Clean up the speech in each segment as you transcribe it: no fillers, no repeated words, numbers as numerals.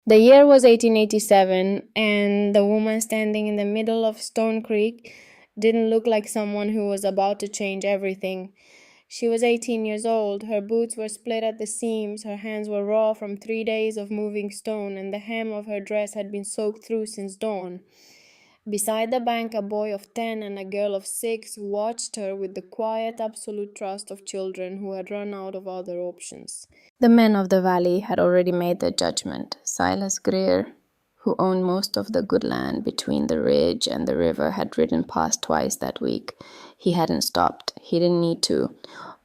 The year was 1887, and the woman standing in the middle of Stone Creek didn't look like someone who was about to change everything. She was 18 years old, her boots were split at the seams, her hands were raw from 3 days of moving stone, and the hem of her dress had been soaked through since dawn. Beside the bank, a boy of 10 and a girl of 6 watched her with the quiet, absolute trust of children who had run out of other options. The men of the valley had already made their judgment. Silas Greer, who owned most of the good land between the ridge and the river, had ridden past twice that week. He hadn't stopped. He didn't need to.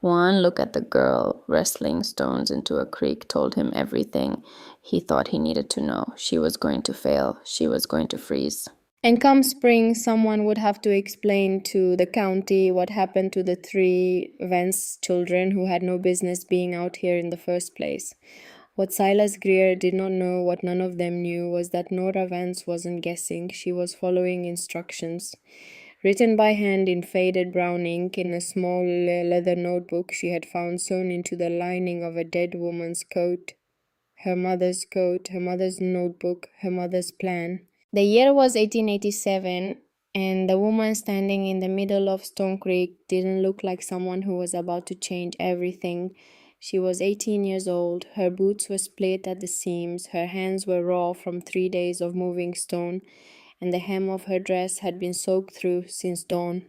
One look at the girl wrestling stones into a creek told him everything he thought he needed to know. She was going to fail. She was going to freeze. And come spring, someone would have to explain to the county what happened to the 3 Vance children who had no business being out here in the first place. What Silas Greer did not know, what none of them knew, was that Nora Vance wasn't guessing. She was following instructions. Written by hand in faded brown ink in a small leather notebook she had found sewn into the lining of a dead woman's coat. Her mother's coat, her mother's notebook, her mother's plan. The year was 1887, and the woman standing in the middle of Stone Creek didn't look like someone who was about to change everything. She was 18 years old, her boots were split at the seams, her hands were raw from 3 days of moving stone, and the hem of her dress had been soaked through since dawn.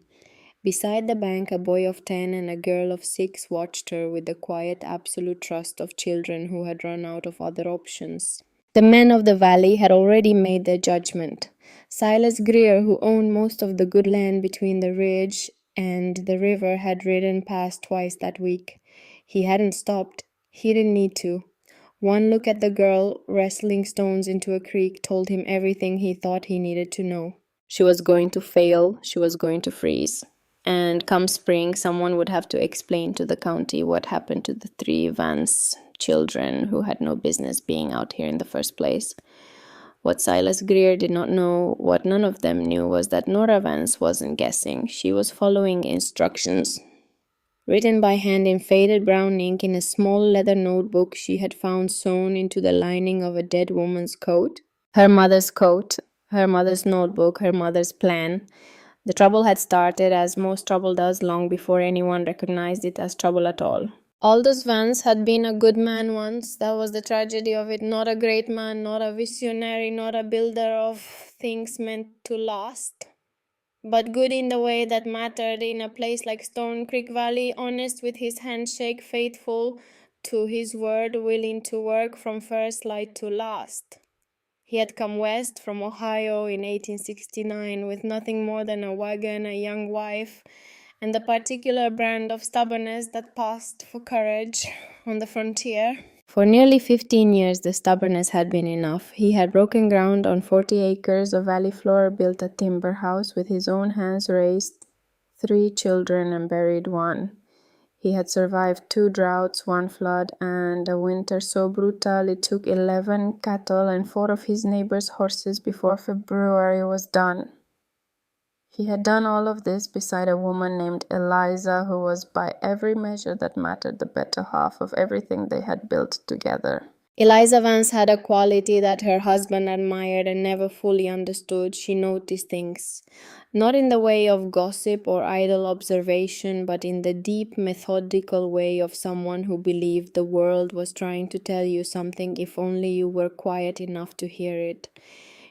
Beside the bank, a boy of 10 and a girl of 6 watched her with the quiet, absolute trust of children who had run out of other options. The men of the valley had already made their judgment. Silas Greer, who owned most of the good land between the ridge and the river, had ridden past twice that week. He hadn't stopped. He didn't need to. One look at the girl wrestling stones into a creek told him everything he thought he needed to know. She was going to fail. She was going to freeze. And come spring, someone would have to explain to the county what happened to the 3 Vance children who had no business being out here in the first place. What Silas Greer did not know, what none of them knew, was that Nora Vance wasn't guessing. She was following instructions. Written by hand in faded brown ink in a small leather notebook she had found sewn into the lining of a dead woman's coat. Her mother's coat, her mother's notebook, her mother's plan. The trouble had started, as most trouble does, long before anyone recognized it as trouble at all. Aldous Vance had been a good man once. That was the tragedy of it. Not a great man, not a visionary, not a builder of things meant to last. But good in the way that mattered in a place like Stone Creek Valley, honest with his handshake, faithful to his word, willing to work from first light to last. He had come west from Ohio in 1869 with nothing more than a wagon, a young wife, and the particular brand of stubbornness that passed for courage on the frontier. For nearly 15 years, the stubbornness had been enough. He had broken ground on 40 acres of valley floor, built a timber house with his own hands, raised 3 children, and buried 1. He had survived 2 droughts, 1 flood, and a winter so brutal it took 11 cattle and 4 of his neighbors' horses before February was done. He had done all of this beside a woman named Eliza, who was by every measure that mattered the better half of everything they had built together. Eliza Vance had a quality that her husband admired and never fully understood. She noticed things, not in the way of gossip or idle observation, but in the deep, methodical way of someone who believed the world was trying to tell you something if only you were quiet enough to hear it.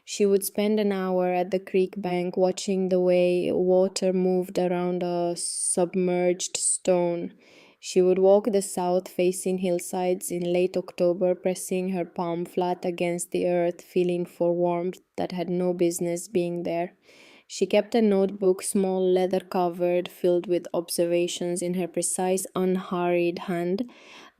She would spend an hour at the creek bank watching the way water moved around a submerged stone. She would walk the south-facing hillsides in late October, pressing her palm flat against the earth, feeling for warmth that had no business being there. She kept a notebook, small leather-covered, filled with observations in her precise, unhurried hand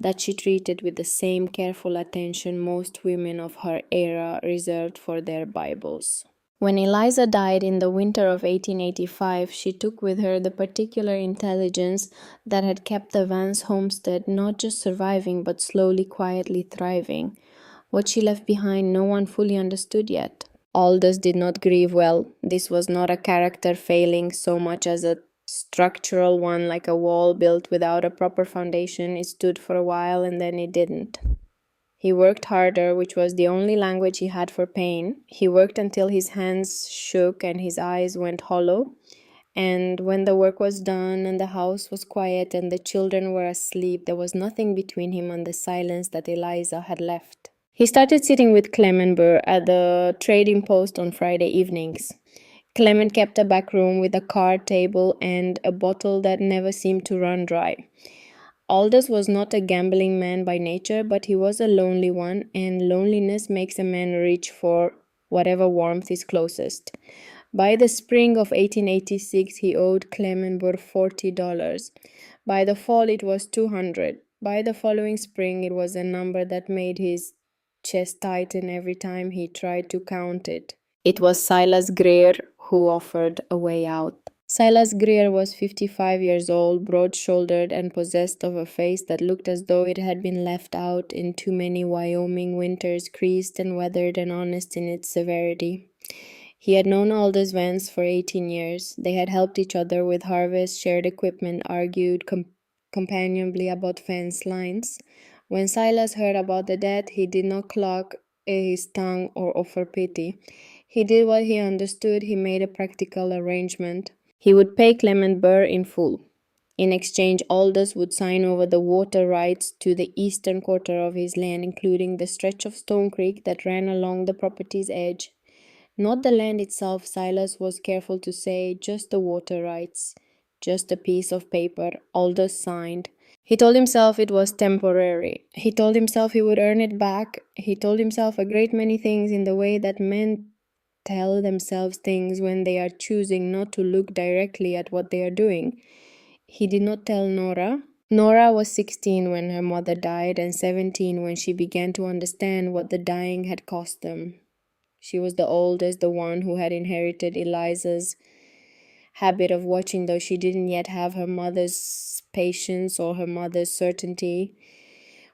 that she treated with the same careful attention most women of her era reserved for their Bibles. When Eliza died in the winter of 1885, she took with her the particular intelligence that had kept the Vance homestead not just surviving but slowly, quietly thriving. What she left behind no one fully understood yet. Aldous did not grieve well. This was not a character failing so much as a structural one, like a wall built without a proper foundation. It stood for a while and then it didn't. He worked harder, which was the only language he had for pain. He worked until his hands shook and his eyes went hollow. And when the work was done and the house was quiet and the children were asleep, there was nothing between him and the silence that Eliza had left. He started sitting with Clement Burr at the trading post on Friday evenings. Clement kept a back room with a card table and a bottle that never seemed to run dry. Aldous was not a gambling man by nature, but he was a lonely one, and loneliness makes a man reach for whatever warmth is closest. By the spring of 1886, he owed Clement Burr $40. By the fall, it was $200. By the following spring, it was a number that made his chest tighten every time he tried to count it. It was Silas Greer who offered a way out. Silas Greer was 55 years old, broad-shouldered, and possessed of a face that looked as though it had been left out in too many Wyoming winters, creased and weathered and honest in its severity. He had known Aldous Vance for 18 years. They had helped each other with harvest, shared equipment, argued companionably about fence lines. When Silas heard about the death, he did not cluck his tongue or offer pity. He did what he understood. He made a practical arrangement. He would pay Clement Burr in full. In exchange, Aldous would sign over the water rights to the eastern quarter of his land, including the stretch of Stone Creek that ran along the property's edge. Not the land itself, Silas was careful to say, just the water rights. Just a piece of paper. Aldous signed. He told himself it was temporary. He told himself he would earn it back. He told himself a great many things in the way that men tell themselves things when they are choosing not to look directly at what they are doing. He did not tell Nora. Nora was 16 when her mother died and 17 when she began to understand what the dying had cost them. She was the oldest, the one who had inherited Eliza's habit of watching, though she didn't yet have her mother's patience or her mother's certainty.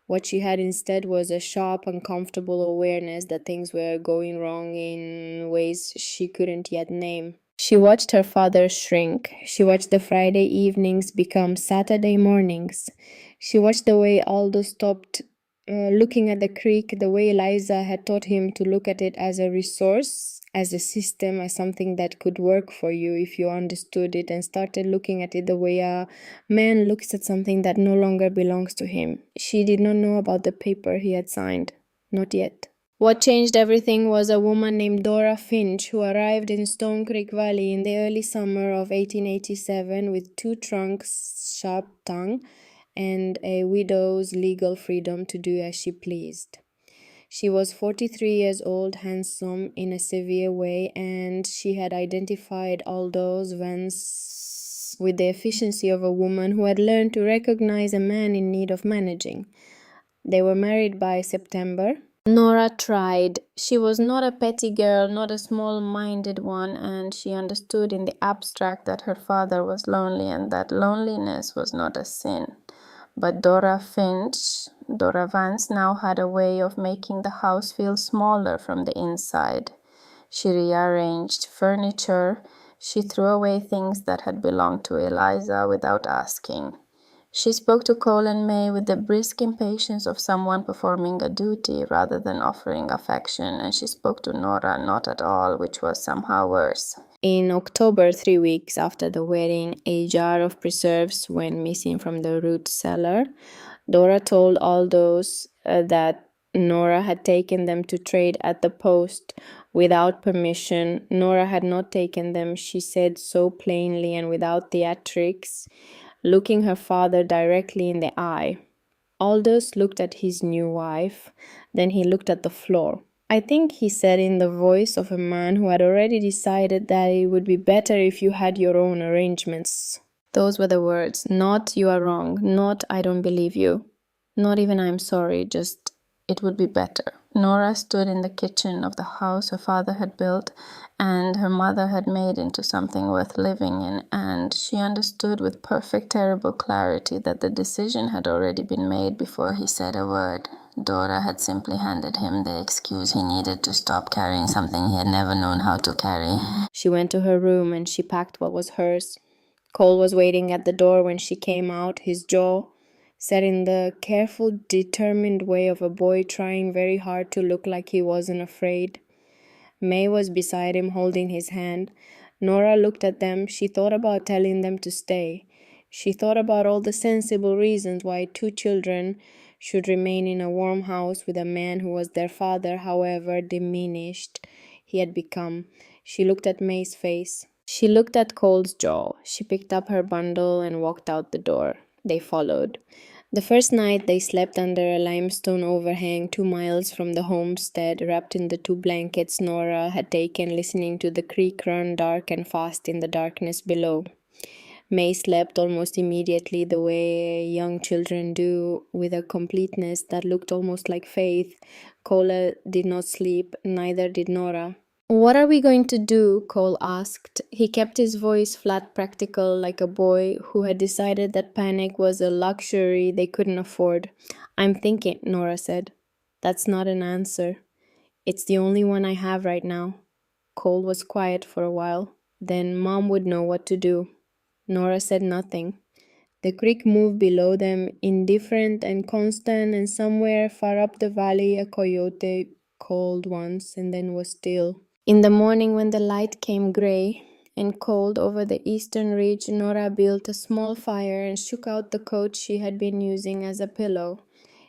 What she had instead was a sharp, uncomfortable awareness that things were going wrong in ways she couldn't yet name. She watched her father shrink. She watched the Friday evenings become Saturday mornings. She watched the way Aldo stopped looking at the creek, the way Eliza had taught him to look at it as a resource, as a system, as something that could work for you if you understood it, and started looking at it the way a man looks at something that no longer belongs to him. She did not know about the paper he had signed. Not yet. What changed everything was a woman named Dora Finch, who arrived in Stone Creek Valley in the early summer of 1887 with 2 trunks, sharp tongue, and a widow's legal freedom to do as she pleased. She was 43 years old, handsome in a severe way, and she had identified Aldous Vance with the efficiency of a woman who had learned to recognize a man in need of managing. They were married by September. Nora tried. She was not a petty girl, not a small-minded one, and she understood in the abstract that her father was lonely and that loneliness was not a sin. But Dora Vance now had a way of making the house feel smaller from the inside. She rearranged furniture. She threw away things that had belonged to Eliza without asking. She spoke to Cole and May with the brisk impatience of someone performing a duty rather than offering affection, and she spoke to Nora not at all, which was somehow worse. In October, 3 weeks after the wedding, a jar of preserves went missing from the root cellar. Dora told Aldous that Nora had taken them to trade at the post without permission. Nora had not taken them, she said so plainly and without theatrics, looking her father directly in the eye. Aldous looked at his new wife, then he looked at the floor. I think he said in the voice of a man who had already decided that it would be better if you had your own arrangements. Those were the words, not you are wrong, not I don't believe you, not even I'm sorry, just it would be better. Nora stood in the kitchen of the house her father had built and her mother had made into something worth living in, and she understood with perfect, terrible clarity that the decision had already been made before he said a word. Dora had simply handed him the excuse he needed to stop carrying something he had never known how to carry. She went to her room and she packed what was hers. Cole was waiting at the door when she came out, his jaw said in the careful, determined way of a boy trying very hard to look like he wasn't afraid. May was beside him, holding his hand. Nora looked at them. She thought about telling them to stay. She thought about all the sensible reasons why two children should remain in a warm house with a man who was their father, however diminished he had become. She looked at May's face. She looked at Cole's jaw. She picked up her bundle and walked out the door. They followed. The first night they slept under a limestone overhang 2 miles from the homestead, wrapped in the 2 blankets Nora had taken, listening to the creek run dark and fast in the darkness below. May slept almost immediately, the way young children do, with a completeness that looked almost like faith. Cole did not sleep, neither did Nora. "What are we going to do?" Cole asked. He kept his voice flat, practical, like a boy who had decided that panic was a luxury they couldn't afford. "I'm thinking," Nora said. "That's not an answer. It's the only one I have right now." Cole was quiet for a while. Then Mom would know what to do. Nora said nothing. The creek moved below them, indifferent and constant, and somewhere far up the valley a coyote called once and then was still. In the morning, when the light came gray and cold over the eastern ridge, Nora built a small fire and shook out the coat she had been using as a pillow.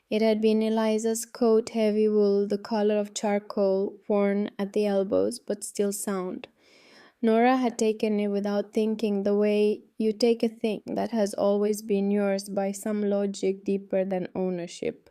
It had been Eliza's coat, heavy wool, the color of charcoal, worn at the elbows, but still sound. Nora had taken it without thinking, the way you take a thing that has always been yours by some logic deeper than ownership.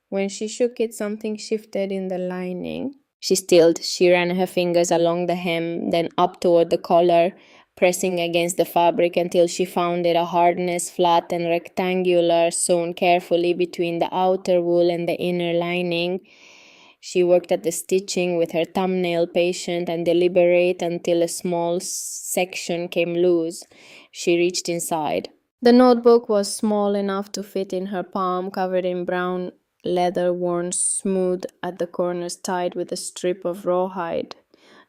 When she shook it, something shifted in the lining. She stilled. She ran her fingers along the hem, then up toward the collar, pressing against the fabric until she found it a hardness, flat and rectangular, sewn carefully between the outer wool and the inner lining. She worked at the stitching with her thumbnail, patient and deliberate, until a small section came loose. She reached inside. The notebook was small enough to fit in her palm, covered in brown leather, worn smooth at the corners, tied with a strip of rawhide.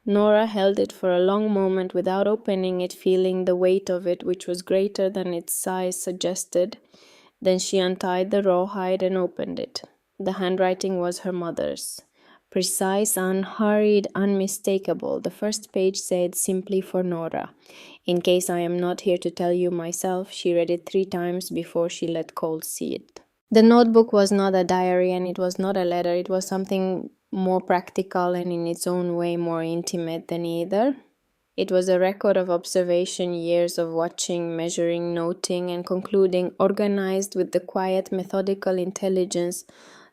Nora held it for a long moment without opening it, feeling the weight of it, which was greater than its size suggested. Then she untied the rawhide and opened it. The handwriting was her mother's. Precise, unhurried, unmistakable. The first page said, "Simply for Nora. In case I am not here to tell you myself." She read it 3 times before she let Cole see it. The notebook was not a diary, and it was not a letter. It was something more practical and in its own way more intimate than either. It was a record of observation, years of watching, measuring, noting, and concluding, organized with the quiet, methodical intelligence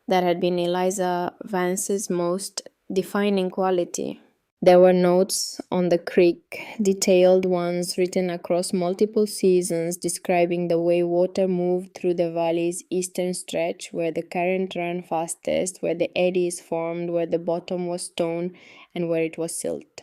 that had been Eliza Vance's most defining quality. There were notes on the creek, detailed ones written across multiple seasons, describing the way water moved through the valley's eastern stretch, where the current ran fastest, where the eddies formed, where the bottom was stone, and where it was silt.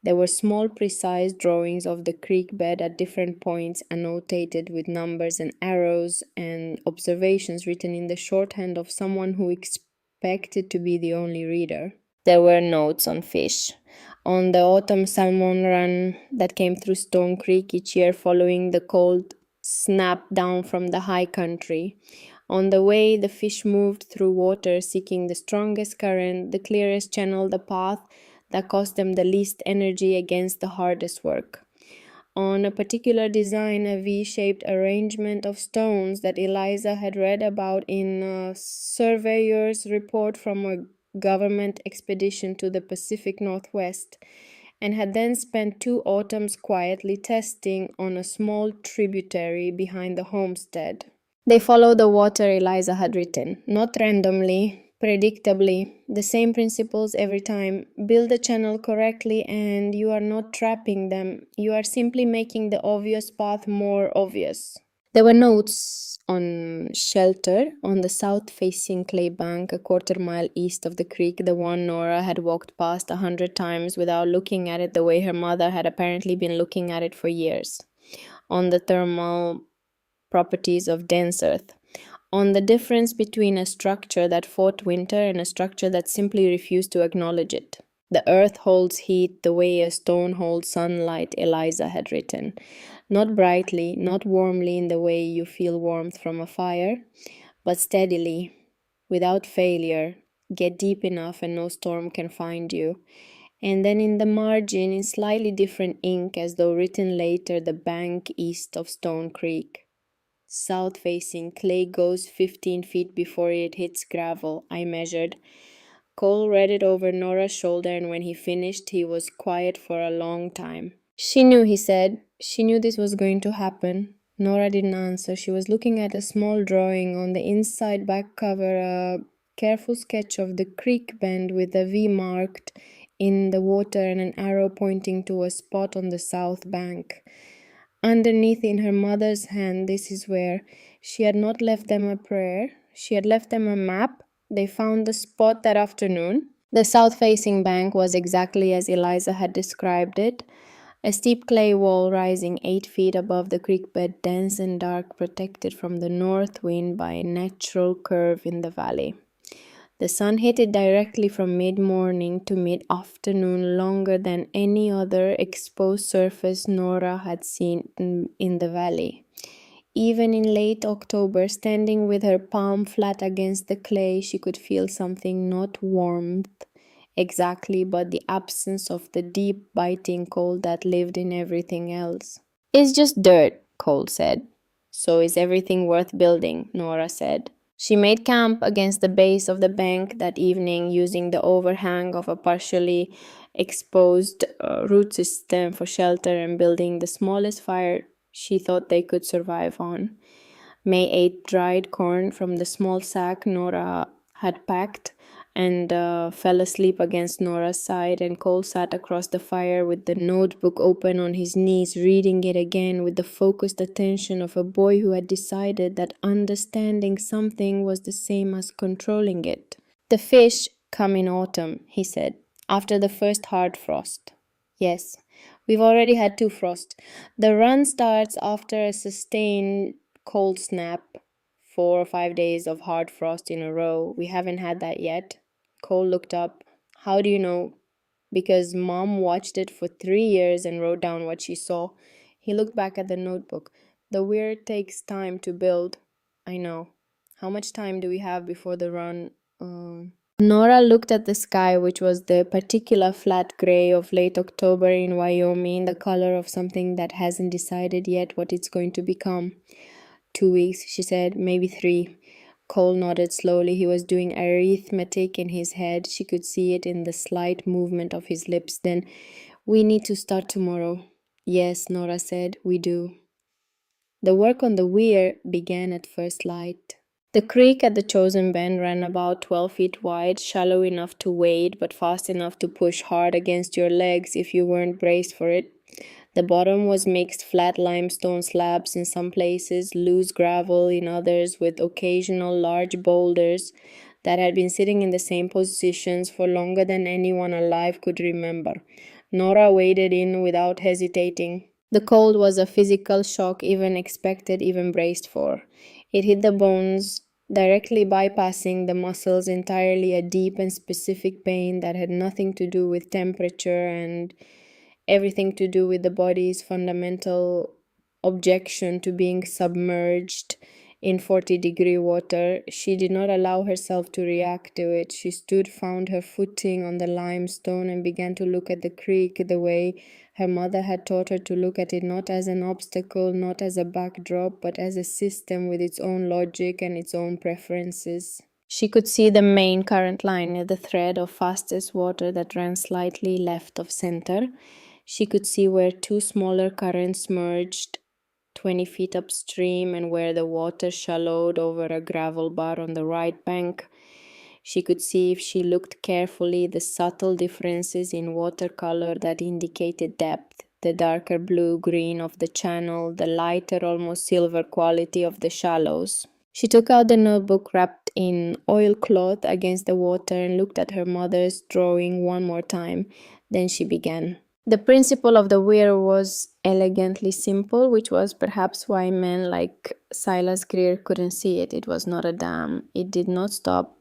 There were small, precise drawings of the creek bed at different points, annotated with numbers and arrows, and observations written in the shorthand of someone who expected to be the only reader. There were notes on fish, on the autumn salmon run that came through Stone Creek each year following the cold snap down from the high country, on the way the fish moved through water seeking the strongest current, the clearest channel, the path that cost them the least energy against the hardest work. On a particular design, a V-shaped arrangement of stones that Eliza had read about in a surveyor's report from a government expedition to the Pacific Northwest, and had then spent 2 autumns quietly testing on a small tributary behind the homestead. They followed the water Eliza had written, not randomly, predictably, the same principles every time. Build the channel correctly and you are not trapping them. You are simply making the obvious path more obvious. There were notes on shelter on the south-facing clay bank a 1/4 mile east of the creek, the one Nora had walked past 100 times without looking at it the way her mother had apparently been looking at it for years. On the thermal properties of dense earth. On the difference between a structure that fought winter and a structure that simply refused to acknowledge it. The earth holds heat the way a stone holds sunlight, Eliza had written. Not brightly, not warmly in the way you feel warmth from a fire, but steadily, without failure. Get deep enough and no storm can find you. And then in the margin, in slightly different ink, as though written later, the bank east of Stone Creek. South facing, clay goes 15 feet before it hits gravel, I measured. Cole read it over Nora's shoulder, and when he finished, he was quiet for a long time. She knew, he said. She knew this was going to happen. Nora didn't answer. She was looking at a small drawing on the inside back cover, a careful sketch of the creek bend with a V marked in the water and an arrow pointing to a spot on the south bank. Underneath in her mother's hand, this is where she had not left them a prayer. She had left them a map. They found the spot that afternoon. The south-facing bank was exactly as Eliza had described it. A steep clay wall rising 8 feet above the creek bed, dense and dark, protected from the north wind by a natural curve in the valley. The sun hit it directly from mid-morning to mid-afternoon, longer than any other exposed surface Nora had seen in the valley. Even in late October, standing with her palm flat against the clay, she could feel something, not warmth exactly, but the absence of the deep, biting cold that lived in everything else. It's just dirt, Cole said. So is everything worth building, Nora said. She made camp against the base of the bank that evening, using the overhang of a partially exposed root system for shelter and building the smallest fire she thought they could survive on. May ate dried corn from the small sack Nora had packed and fell asleep against Nora's side, and Cole sat across the fire with the notebook open on his knees, reading it again with the focused attention of a boy who had decided that understanding something was the same as controlling it. The fish come in autumn, he said, after the first hard frost. Yes, we've already had 2 frosts. The run starts after a sustained cold snap, 4 or 5 days of hard frost in a row. We haven't had that yet. Cole looked up. How do you know? Because Mom watched it for 3 years and wrote down what she saw. He looked back at the notebook. The weir takes time to build. I know. How much time do we have before the run? Nora looked at the sky, which was the particular flat gray of late October in Wyoming, the color of something that hasn't decided yet what it's going to become. 2 weeks, she said, maybe 3. Cole nodded slowly. He was doing arithmetic in his head. She could see it in the slight movement of his lips. Then, we need to start tomorrow. Yes, Nora said, we do. The work on the weir began at first light. The creek at the chosen bend ran about 12 feet wide, shallow enough to wade, but fast enough to push hard against your legs if you weren't braced for it. The bottom was mixed flat limestone slabs in some places, loose gravel in others, with occasional large boulders that had been sitting in the same positions for longer than anyone alive could remember. Nora waded in without hesitating. The cold was a physical shock, even expected, even braced for. It hit the bones, directly bypassing the muscles entirely, a deep and specific pain that had nothing to do with temperature and everything to do with the body's fundamental objection to being submerged in 40-degree water. She did not allow herself to react to it. She stood, found her footing on the limestone, and began to look at the creek the way her mother had taught her to look at it, not as an obstacle, not as a backdrop, but as a system with its own logic and its own preferences. She could see the main current line near the thread of fastest water that ran slightly left of center. She could see where 2 smaller currents merged 20 feet upstream and where the water shallowed over a gravel bar on the right bank. She could see, if she looked carefully, the subtle differences in watercolor that indicated depth, the darker blue-green of the channel, the lighter, almost silver quality of the shallows. She took out the notebook wrapped in oilcloth against the water and looked at her mother's drawing one more time. Then she began. The principle of the weir was elegantly simple, which was perhaps why men like Silas Greer couldn't see it. It was not a dam. It did not stop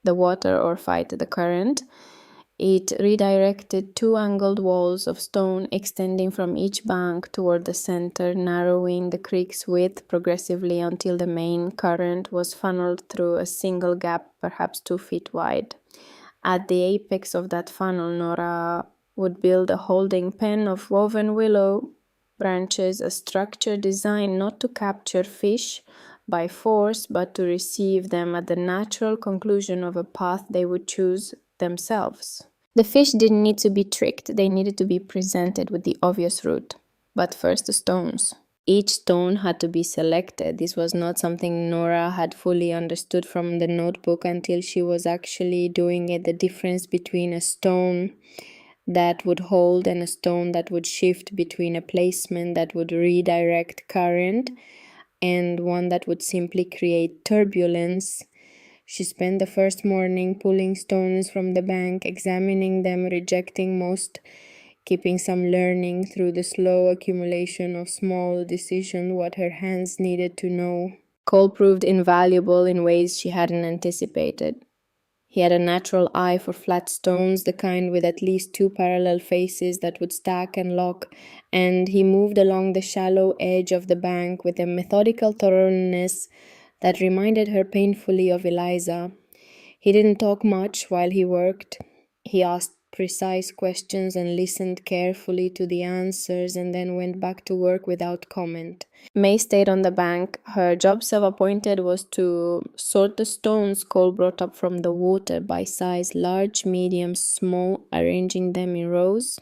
the water or fight the current. It redirected two angled walls of stone extending from each bank toward the center, narrowing the creek's width progressively until the main current was funneled through a single gap, perhaps 2 feet wide. At the apex of that funnel, Nora would build a holding pen of woven willow branches, a structure designed not to capture fish by force, but to receive them at the natural conclusion of a path they would choose themselves. The fish didn't need to be tricked, they needed to be presented with the obvious route. But first, the stones. Each stone had to be selected. This was not something Nora had fully understood from the notebook until she was actually doing it. The difference between a stone that would hold and a stone that would shift, between a placement that would redirect current and one that would simply create turbulence. She spent the first morning pulling stones from the bank, examining them, rejecting most, keeping some learning through the slow accumulation of small decisions what her hands needed to know. Cole proved invaluable in ways she hadn't anticipated. He had a natural eye for flat stones, the kind with at least two parallel faces that would stack and lock, and he moved along the shallow edge of the bank with a methodical thoroughness that reminded her painfully of Eliza. He didn't talk much while he worked. He asked precise questions and listened carefully to the answers and then went back to work without comment. May stayed on the bank. Her job, self-appointed, was to sort the stones Cole brought up from the water by size, large, medium, small, arranging them in rows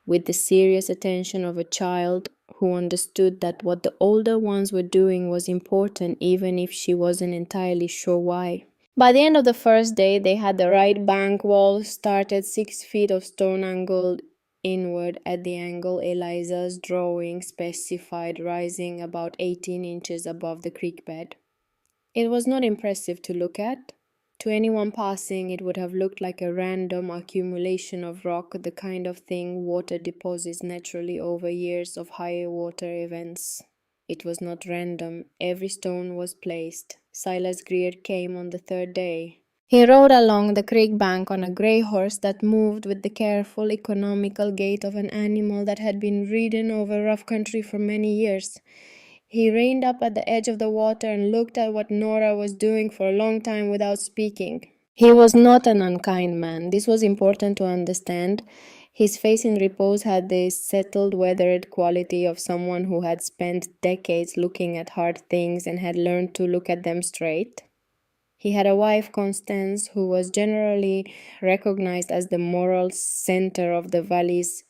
with the serious attention of a child who understood that what the older ones were doing was important, even if she wasn't entirely sure why. By the end of the first day, they had the right bank wall started, 6 feet of stone angled inward at the angle Eliza's drawing specified, rising about 18 inches above the creek bed. It was not impressive to look at. To anyone passing, it would have looked like a random accumulation of rock, the kind of thing water deposits naturally over years of high water events. It was not random. Every stone was placed. Silas Greer came on the third day. He rode along the creek bank on a grey horse that moved with the careful, economical gait of an animal that had been ridden over rough country for many years. He reined up at the edge of the water and looked at what Nora was doing for a long time without speaking. He was not an unkind man. This was important to understand. His face in repose had the settled, weathered quality of someone who had spent decades looking at hard things and had learned to look at them straight. He had a wife, Constance, who was generally recognized as the moral center of the valley's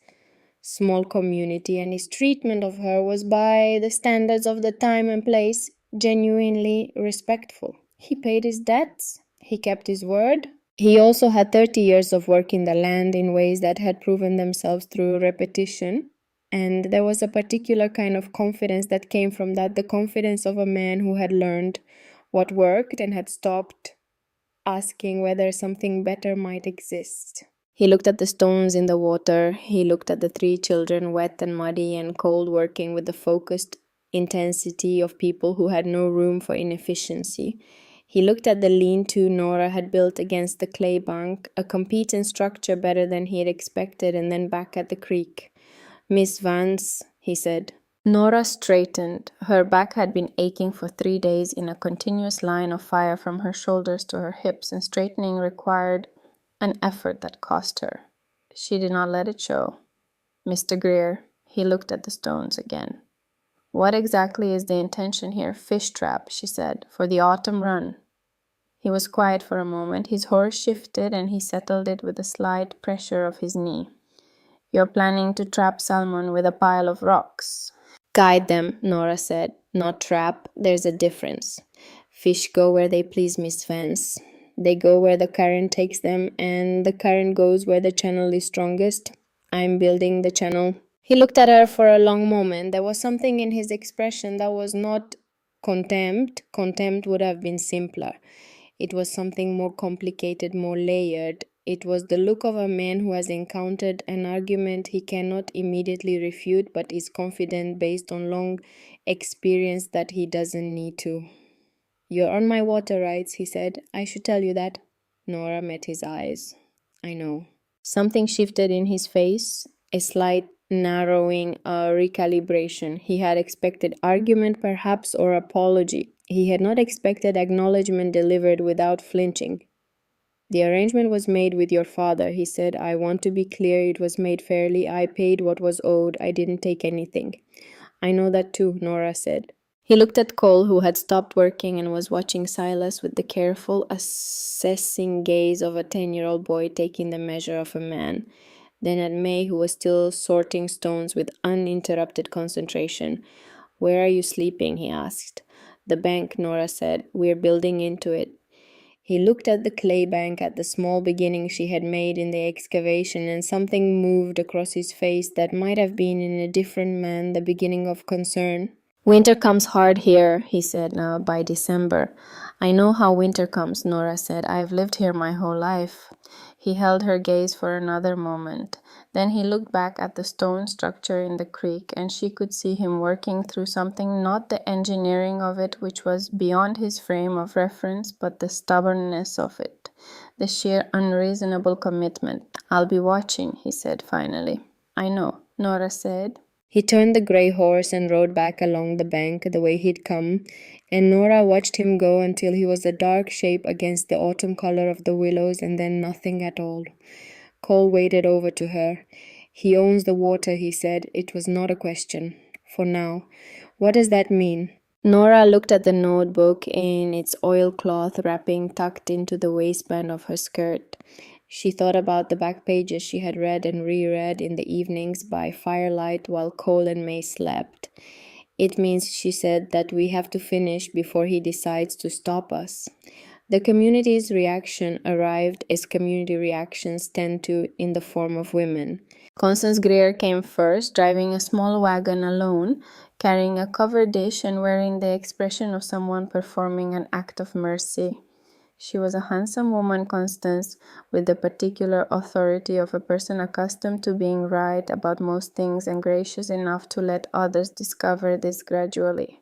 small community, and his treatment of her was, by the standards of the time and place, genuinely respectful. He paid his debts. He kept his word. He also had 30 years of work in the land in ways that had proven themselves through repetition. And there was a particular kind of confidence that came from that, the confidence of a man who had learned what worked and had stopped asking whether something better might exist. He looked at the stones in the water. He looked at the 3 children, wet and muddy and cold, working with the focused intensity of people who had no room for inefficiency. He looked at the lean-to Nora had built against the clay bank, a competent structure better than he had expected, and then back at the creek. "Miss Vance," he said. Nora straightened. Her back had been aching for 3 days in a continuous line of fire from her shoulders to her hips, and straightening required an effort that cost her. She did not let it show. "Mr. Greer," he looked at the stones again. "What exactly is the intention here?" "Fish trap," she said, "for the autumn run." He was quiet for a moment. His horse shifted and he settled it with a slight pressure of his knee. "You're planning to trap salmon with a pile of rocks." "Guide them," Nora said, "not trap. There's a difference. Fish go where they please, Miss Vance. They go where the current takes them, and the current goes where the channel is strongest. I'm building the channel." He looked at her for a long moment. There was something in his expression that was not contempt. Contempt would have been simpler. It was something more complicated, more layered. It was the look of a man who has encountered an argument he cannot immediately refute, but is confident based on long experience that he doesn't need to. "You're on my water rights," he said. "I should tell you that." Nora met his eyes. "I know." Something shifted in his face, a slight narrowing, a recalibration. He had expected argument, perhaps, or apology. He had not expected acknowledgement delivered without flinching. The arrangement was made with your father, he said. I want to be clear, it was made fairly. I paid what was owed. I didn't take anything. I know that too, Nora said. He looked at Cole, who had stopped working and was watching Silas with the careful, assessing gaze of a 10-year-old boy taking the measure of a man. Then at May, who was still sorting stones with uninterrupted concentration. Where are you sleeping? He asked. The bank, Nora said. We're building into it. He looked at the clay bank, at the small beginning she had made in the excavation, and something moved across his face that might have been in a different man the beginning of concern. Winter comes hard here, he said now, by December. I know how winter comes, Nora said. I've lived here my whole life. He held her gaze for another moment. Then he looked back at the stone structure in the creek, and she could see him working through something, not the engineering of it, which was beyond his frame of reference, but the stubbornness of it, the sheer unreasonable commitment. I'll be watching, he said finally. I know, Nora said. He turned the gray horse and rode back along the bank the way he'd come, and Nora watched him go until he was a dark shape against the autumn color of the willows and then nothing at all. Cole waded over to her. He owns the water, he said. It was not a question. For now. What does that mean? Nora looked at the notebook in its oilcloth wrapping tucked into the waistband of her skirt. She thought about the back pages she had read and reread in the evenings by firelight while Cole and May slept. It means, she said, that we have to finish before he decides to stop us. The community's reaction arrived as community reactions tend to in the form of women. Constance Greer came first, driving a small wagon alone, carrying a covered dish and wearing the expression of someone performing an act of mercy. She was a handsome woman, Constance, with the particular authority of a person accustomed to being right about most things and gracious enough to let others discover this gradually.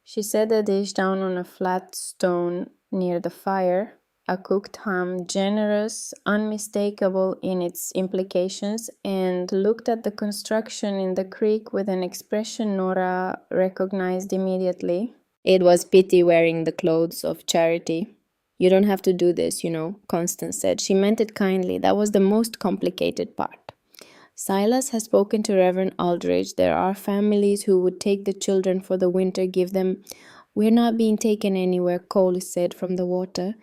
She set the dish down on a flat stone near the fire, a cooked ham, generous, unmistakable in its implications, and looked at the construction in the creek with an expression Nora recognized immediately. It was pity wearing the clothes of charity. You don't have to do this, Constance said. She meant it kindly. That was the most complicated part. Silas has spoken to Reverend Aldridge. There are families who would take the children for the winter, give them... We're not being taken anywhere, Cole said from the water.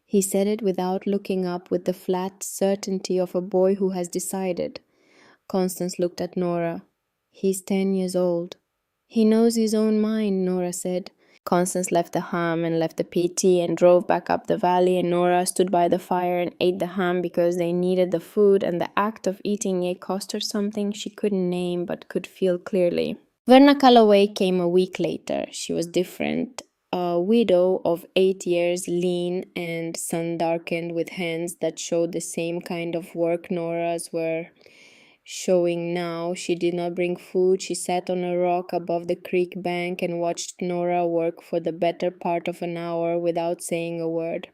He said it without looking up, with the flat certainty of a boy who has decided. Constance looked at Nora. He's 10 years old. He knows his own mind, Nora said. Constance left the ham and left the PT and drove back up the valley, and Nora stood by the fire and ate the ham because they needed the food, and the act of eating it cost her something she couldn't name but could feel clearly. Verna Calloway came a week later. She was different. A widow of 8 years, lean and sun-darkened, with hands that showed the same kind of work Nora's were showing now. She did not bring food. She sat on a rock above the creek bank and watched Nora work for the better part of an hour without saying a word.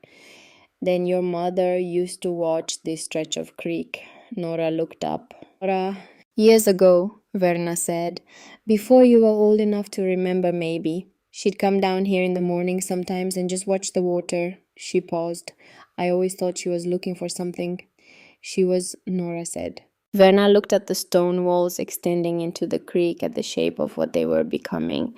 Then your mother used to watch this stretch of creek. Nora looked up. Nora, years ago, Verna said, before you were old enough to remember, maybe. She'd come down here in the morning sometimes and just watch the water. She paused. I always thought she was looking for something. She was, Nora said. Verna looked at the stone walls extending into the creek at the shape of what they were becoming.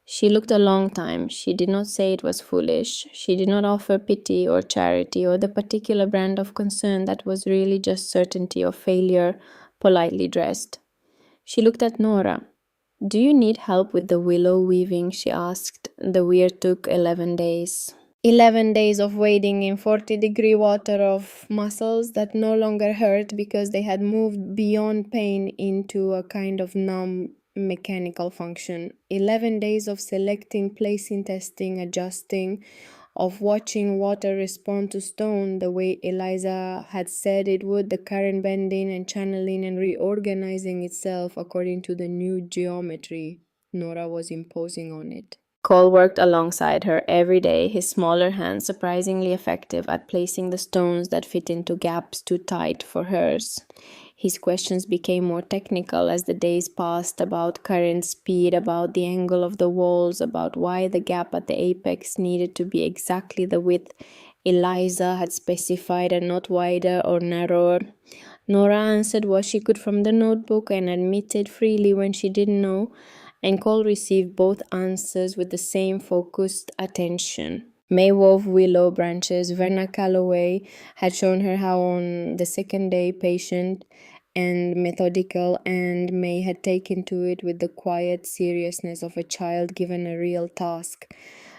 She looked a long time. She did not say it was foolish. She did not offer pity or charity or the particular brand of concern that was really just certainty of failure, politely dressed. She looked at Nora. Do you need help with the willow weaving? She asked. The weir took 11 days. 11 days of wading in 40-degree water, of muscles that no longer hurt because they had moved beyond pain into a kind of numb mechanical function. 11 days of selecting, placing, testing, adjusting, of watching water respond to stone the way Eliza had said it would, the current bending and channeling and reorganizing itself according to the new geometry Nora was imposing on it. Cole worked alongside her every day, his smaller hands surprisingly effective at placing the stones that fit into gaps too tight for hers. His questions became more technical as the days passed, about current speed, about the angle of the walls, about why the gap at the apex needed to be exactly the width Eliza had specified and not wider or narrower. Nora answered what she could from the notebook and admitted freely when she didn't know, and Cole received both answers with the same focused attention. May wove willow branches. Verna Calloway had shown her how on the second day, patient and methodical, and May had taken to it with the quiet seriousness of a child given a real task.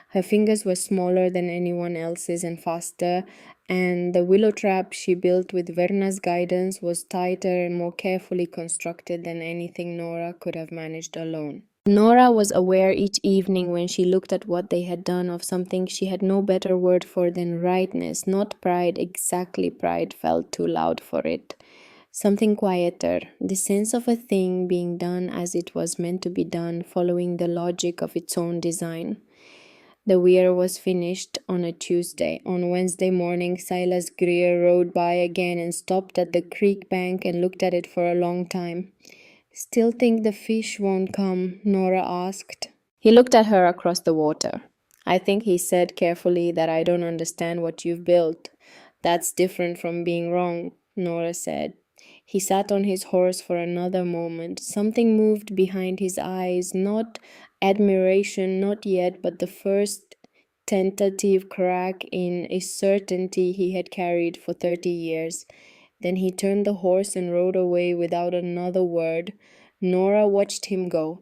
Her fingers were smaller than anyone else's and faster, and the willow trap she built with Verna's guidance was tighter and more carefully constructed than anything Nora could have managed alone. Nora was aware each evening when she looked at what they had done of something she had no better word for than rightness, not pride, exactly pride felt too loud for it. Something quieter, the sense of a thing being done as it was meant to be done, following the logic of its own design. The weir was finished on a Tuesday. On Wednesday morning, Silas Greer rode by again and stopped at the creek bank and looked at it for a long time. "Still think the fish won't come?" Nora asked. He looked at her across the water. "I think," he said carefully, "that I don't understand what you've built." "That's different from being wrong," Nora said. He sat on his horse for another moment. Something moved behind his eyes, not admiration, not yet, but the first tentative crack in a certainty he had carried for 30 years. Then he turned the horse and rode away without another word. Nora watched him go.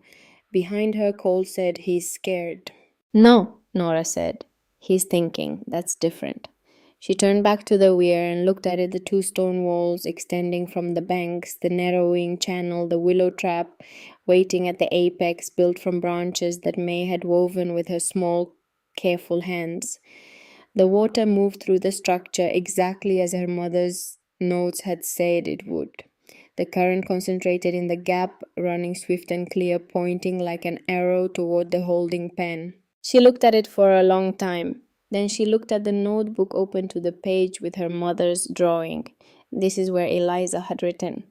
Behind her, Cole said, "He's scared." "No," Nora said. "He's thinking. That's different." She turned back to the weir and looked at it, the two stone walls extending from the banks, the narrowing channel, the willow trap waiting at the apex, built from branches that May had woven with her small, careful hands. The water moved through the structure exactly as her mother's notes had said it would. The current concentrated in the gap, running swift and clear, pointing like an arrow toward the holding pen. She looked at it for a long time. Then she looked at the notebook open to the page with her mother's drawing. This is where Eliza had written.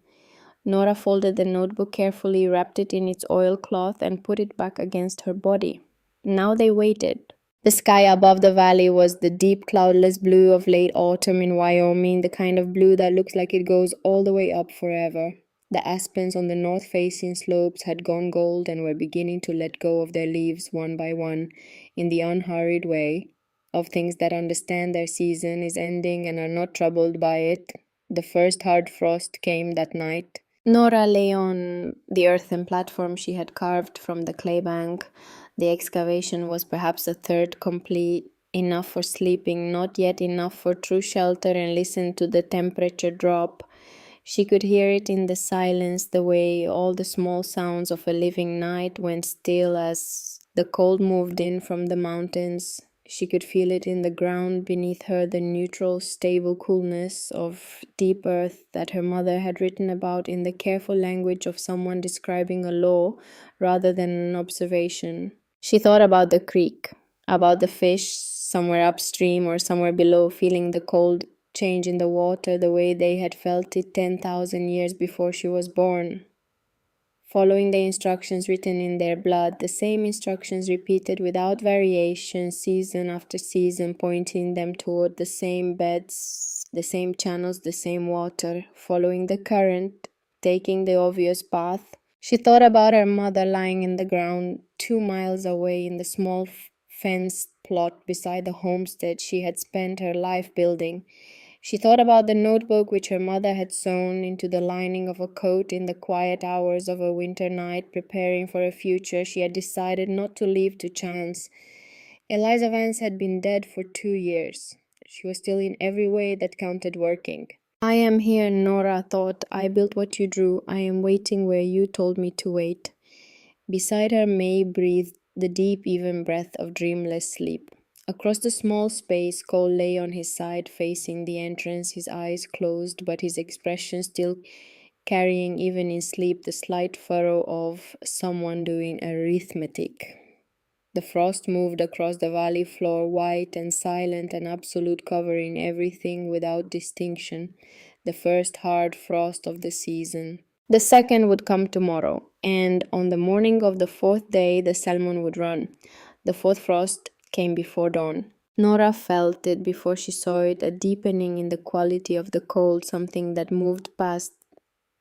Nora folded the notebook carefully, wrapped it in its oilcloth, and put it back against her body. Now they waited. The sky above the valley was the deep cloudless blue of late autumn in Wyoming, the kind of blue that looks like it goes all the way up forever. The aspens on the north-facing slopes had gone gold and were beginning to let go of their leaves one by one in the unhurried way of things that understand their season is ending and are not troubled by it. The first hard frost came that night. Nora lay on the earthen platform she had carved from the clay bank. The excavation was perhaps a third complete, enough for sleeping, not yet enough for true shelter, and listened to the temperature drop. She could hear it in the silence, the way all the small sounds of a living night went still as the cold moved in from the mountains. She could feel it in the ground beneath her, the neutral, stable coolness of deep earth that her mother had written about in the careful language of someone describing a law rather than an observation. She thought about the creek, about the fish somewhere upstream or somewhere below, feeling the cold change in the water the way they had felt it 10,000 years before she was born. Following the instructions written in their blood, the same instructions repeated without variation, season after season, pointing them toward the same beds, the same channels, the same water, following the current, taking the obvious path. She thought about her mother lying in the ground 2 miles away in the small fenced plot beside the homestead she had spent her life building. She thought about the notebook which her mother had sewn into the lining of a coat in the quiet hours of a winter night, preparing for a future she had decided not to leave to chance. Eliza Vance had been dead for 2 years. She was still in every way that counted working. "I am here," Nora thought. "I built what you drew. I am waiting where you told me to wait." Beside her, May breathed the deep, even breath of dreamless sleep. Across the small space, Cole lay on his side, facing the entrance, his eyes closed, but his expression still carrying, even in sleep, the slight furrow of someone doing arithmetic. The frost moved across the valley floor, white and silent and absolute, covering everything without distinction. The first hard frost of the season. The second would come tomorrow, and on the morning of the fourth day, the salmon would run. The fourth frost came before dawn. Nora felt it before she saw it, a deepening in the quality of the cold, something that moved past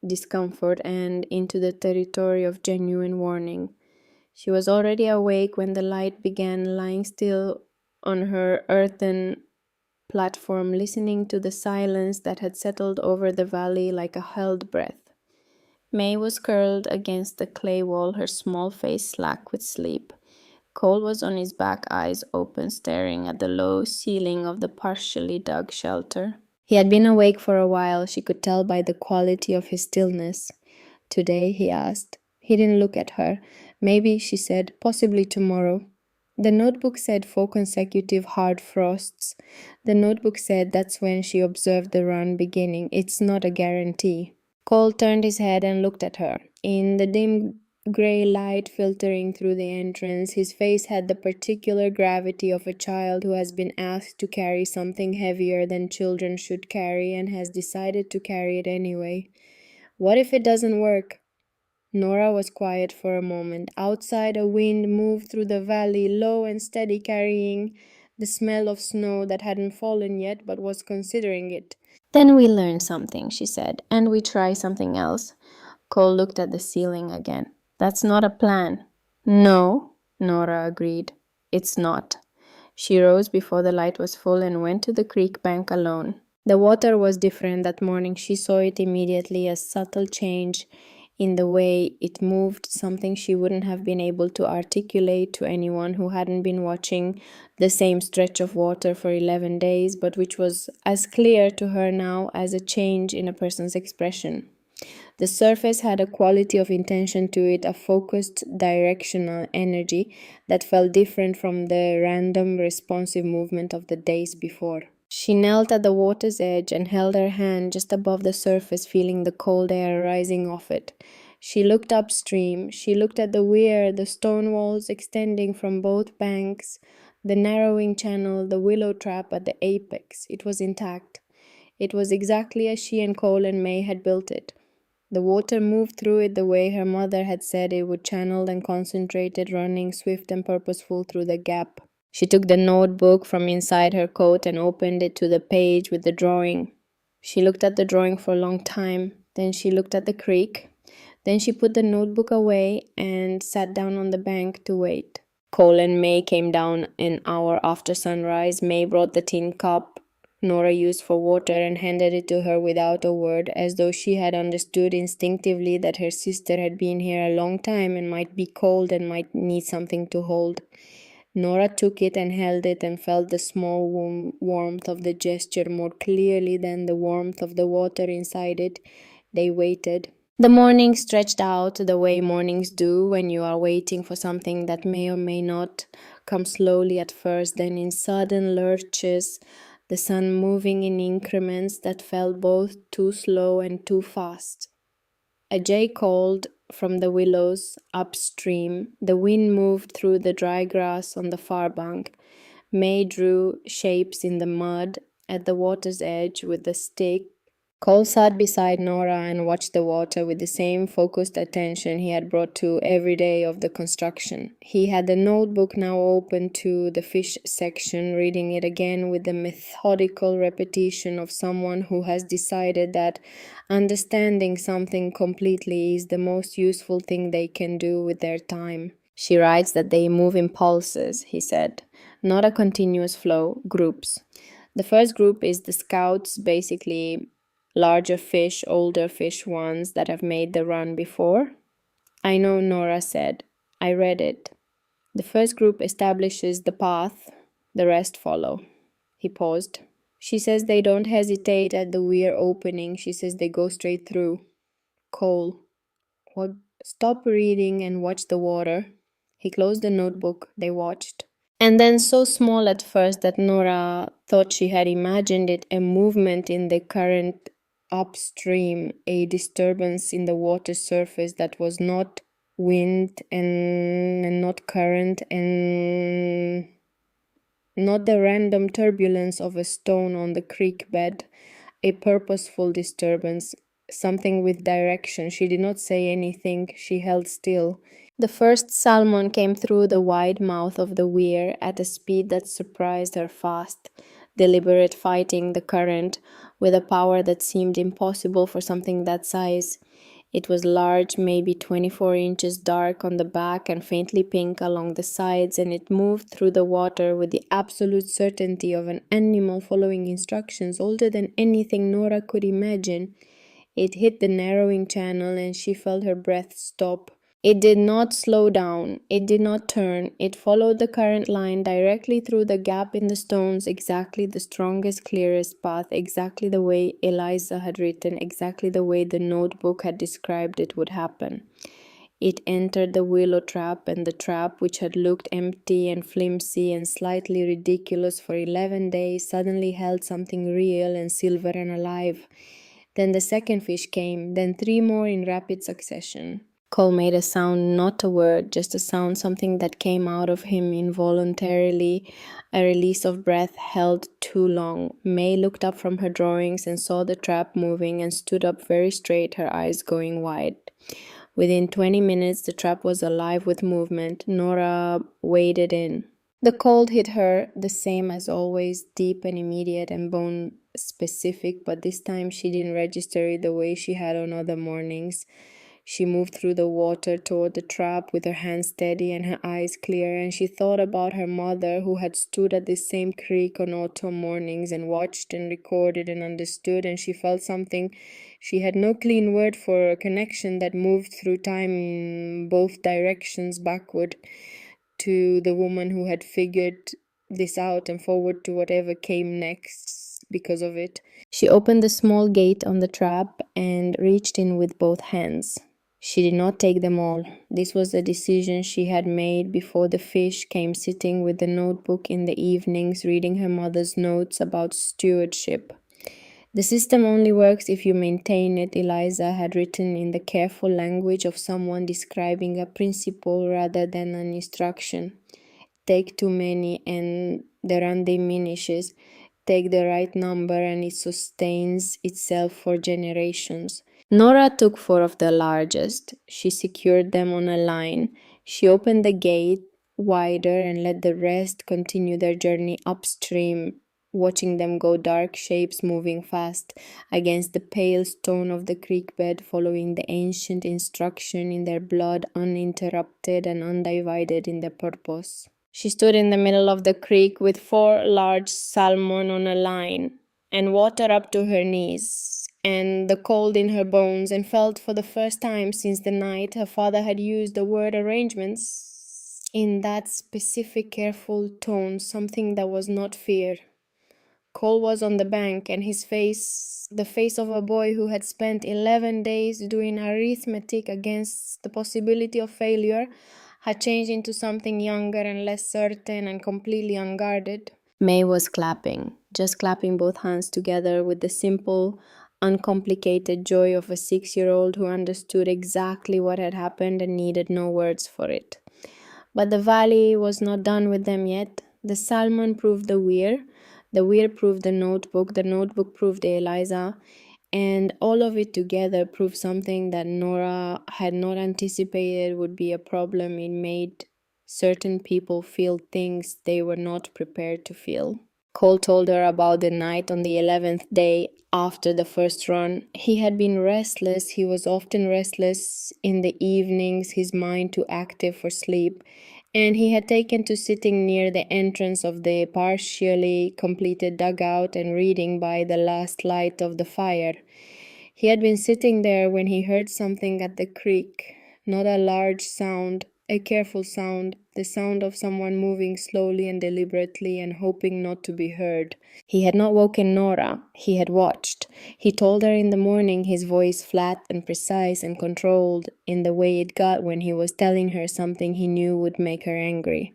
discomfort and into the territory of genuine warning. She was already awake when the light began, lying still on her earthen platform, listening to the silence that had settled over the valley like a held breath. May was curled against the clay wall, her small face slack with sleep. Cole was on his back, eyes open, staring at the low ceiling of the partially dug shelter. He had been awake for a while, she could tell by the quality of his stillness. Today, he asked. He didn't look at her. Maybe, she said, possibly tomorrow. The notebook said 4 consecutive hard frosts. The notebook said that's when she observed the run beginning. It's not a guarantee. Cole turned his head and looked at her. In the dim gray light filtering through the entrance, his face had the particular gravity of a child who has been asked to carry something heavier than children should carry and has decided to carry it anyway. What if it doesn't work? Nora was quiet for a moment. Outside, a wind moved through the valley, low and steady, carrying the smell of snow that hadn't fallen yet but was considering it. Then we learn something, she said, and we try something else. Cole looked at the ceiling again. That's not a plan. No, Nora agreed. It's not. She rose before the light was full and went to the creek bank alone. The water was different that morning. She saw it immediately, a subtle change in the way it moved, something she wouldn't have been able to articulate to anyone who hadn't been watching the same stretch of water for 11 days, but which was as clear to her now as a change in a person's expression. The surface had a quality of intention to it, a focused, directional energy that felt different from the random, responsive movement of the days before. She knelt at the water's edge and held her hand just above the surface, feeling the cold air rising off it. She looked upstream. She looked at the weir, the stone walls extending from both banks, the narrowing channel, the willow trap at the apex. It was intact. It was exactly as she and Cole and May had built it. The water moved through it the way her mother had said it would, channeled and concentrated, running swift and purposeful through the gap. She took the notebook from inside her coat and opened it to the page with the drawing. She looked at the drawing for a long time. Then she looked at the creek. Then she put the notebook away and sat down on the bank to wait. Cole and May came down an hour after sunrise. May brought the tin cup Nora used for water and handed it to her without a word, as though she had understood instinctively that her sister had been here a long time and might be cold and might need something to hold. Nora took it and held it and felt the small warmth of the gesture more clearly than the warmth of the water inside it. They waited. The morning stretched out the way mornings do when you are waiting for something that may or may not come slowly at first, then in sudden lurches, the sun moving in increments that felt both too slow and too fast. A jay called from the willows upstream. The wind moved through the dry grass on the far bank. May drew shapes in the mud at the water's edge with a stick. Cole sat beside Nora and watched the water with the same focused attention he had brought to every day of the construction. He had the notebook now open to the fish section, reading it again with the methodical repetition of someone who has decided that understanding something completely is the most useful thing they can do with their time. She writes that they move in pulses, he said, not a continuous flow, groups. The first group is the scouts, basically larger fish, older fish ones that have made the run before. I know, Nora said. I read it. The first group establishes the path, the rest follow. He paused. She says they don't hesitate at the weir opening. She says they go straight through. Cole. What? Stop reading and watch the water. He closed the notebook. They watched. And then, so small at first that Nora thought she had imagined it, a movement in the current upstream, a disturbance in the water surface that was not wind and not current, and not the random turbulence of a stone on the creek bed, a purposeful disturbance, something with direction. She did not say anything, she held still. The first salmon came through the wide mouth of the weir at a speed that surprised her fast, deliberate, fighting the current with a power that seemed impossible for something that size. It was large, maybe 24 inches, dark on the back and faintly pink along the sides, and it moved through the water with the absolute certainty of an animal following instructions older than anything Nora could imagine. It hit the narrowing channel and she felt her breath stop. It did not slow down, it did not turn, it followed the current line directly through the gap in the stones, exactly the strongest, clearest path, exactly the way Eliza had written, exactly the way the notebook had described it would happen. It entered the willow trap, and the trap, which had looked empty and flimsy and slightly ridiculous for 11 days, suddenly held something real and silver and alive. Then the second fish came, then 3 more in rapid succession. Cole made a sound, not a word, just a sound, something that came out of him involuntarily, a release of breath held too long. May looked up from her drawings and saw the trap moving and stood up very straight, her eyes going wide. Within 20 minutes, the trap was alive with movement. Nora waded in. The cold hit her, the same as always, deep and immediate and bone specific, but this time she didn't register it the way she had on other mornings. She moved through the water toward the trap with her hands steady and her eyes clear, and she thought about her mother, who had stood at this same creek on autumn mornings and watched and recorded and understood, and she felt something. She had no clean word for a connection that moved through time in both directions, backward to the woman who had figured this out and forward to whatever came next because of it. She opened the small gate on the trap and reached in with both hands. She did not take them all. This was a decision she had made before the fish came, sitting with the notebook in the evenings, reading her mother's notes about stewardship. The system only works if you maintain it, Eliza had written in the careful language of someone describing a principle rather than an instruction. Take too many and the run diminishes. Take the right number and it sustains itself for generations. Nora took 4 of the largest. She secured them on a line. She opened the gate wider and let the rest continue their journey upstream, watching them go, dark shapes moving fast against the pale stone of the creek bed, following the ancient instruction in their blood, uninterrupted and undivided in their purpose. She stood in the middle of the creek with 4 large salmon on a line, and water up to her knees, and the cold in her bones, and felt for the first time since the night her father had used the word arrangements in that specific, careful tone, something that was not fear. Cole was on the bank, and his face, the face of a boy who had spent 11 days doing arithmetic against the possibility of failure, had changed into something younger and less certain and completely unguarded. May was clapping, just clapping both hands together with the simple, uncomplicated joy of a 6-year-old who understood exactly what had happened and needed no words for it. But the valley was not done with them yet. The salmon proved the weir proved the notebook proved Eliza, and all of it together proved something that Nora had not anticipated would be a problem. It made certain people feel things they were not prepared to feel. Cole told her about the night on the 11th day after the first run. He had been restless. He was often restless in the evenings, his mind too active for sleep, and he had taken to sitting near the entrance of the partially completed dugout and reading by the last light of the fire. He had been sitting there when he heard something at the creek, not a large sound, a careful sound, the sound of someone moving slowly and deliberately and hoping not to be heard. He had not woken Nora. He had watched. He told her in the morning, his voice flat and precise and controlled in the way it got when he was telling her something he knew would make her angry.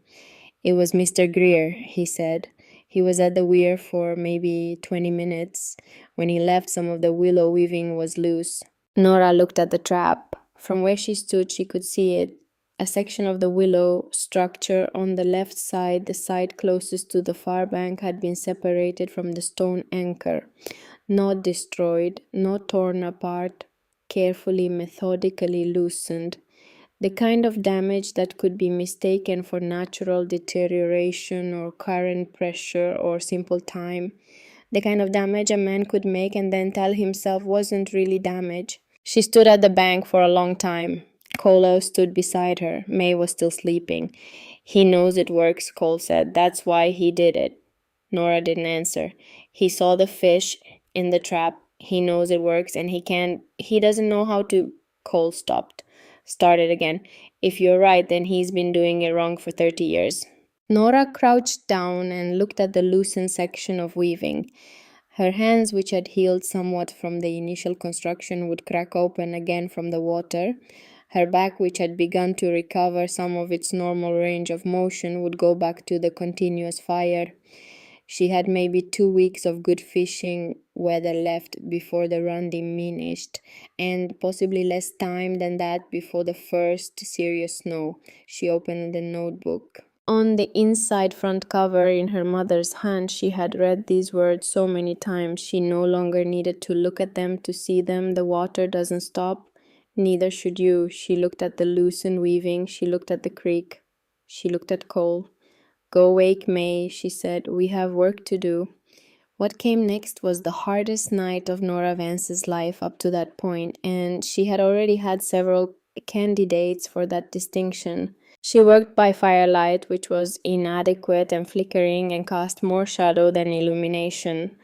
It was Mr. Greer, he said. He was at the weir for maybe 20 minutes. When he left, some of the willow weaving was loose. Nora looked at the trap. From where she stood, she could see it. A section of the willow structure on the left side, the side closest to the far bank, had been separated from the stone anchor. Not destroyed, not torn apart, carefully, methodically loosened. The kind of damage that could be mistaken for natural deterioration or current pressure or simple time. The kind of damage a man could make and then tell himself wasn't really damage. She stood at the bank for a long time. Cole stood beside her. May was still sleeping. He knows it works, Cole said. That's why he did it. Nora didn't answer. He saw the fish in the trap. He knows it works and he doesn't know how to. Cole stopped. Started again. If you're right, then he's been doing it wrong for 30 years. Nora crouched down and looked at the loosened section of weaving. Her hands, which had healed somewhat from the initial construction, would crack open again from the water. Her back, which had begun to recover some of its normal range of motion, would go back to the continuous fire. She had maybe 2 weeks of good fishing weather left before the run diminished, and possibly less time than that before the first serious snow. She opened the notebook. On the inside front cover in her mother's hand, she had read these words so many times she no longer needed to look at them to see them. The water doesn't stop. Neither should you. She looked at the loosened weaving. She looked at the creek. She looked at Cole. Go wake May, she said. We have work to do. What came next was the hardest night of Nora Vance's life up to that point, and she had already had several candidates for that distinction. She worked by firelight, which was inadequate and flickering and cast more shadow than illumination.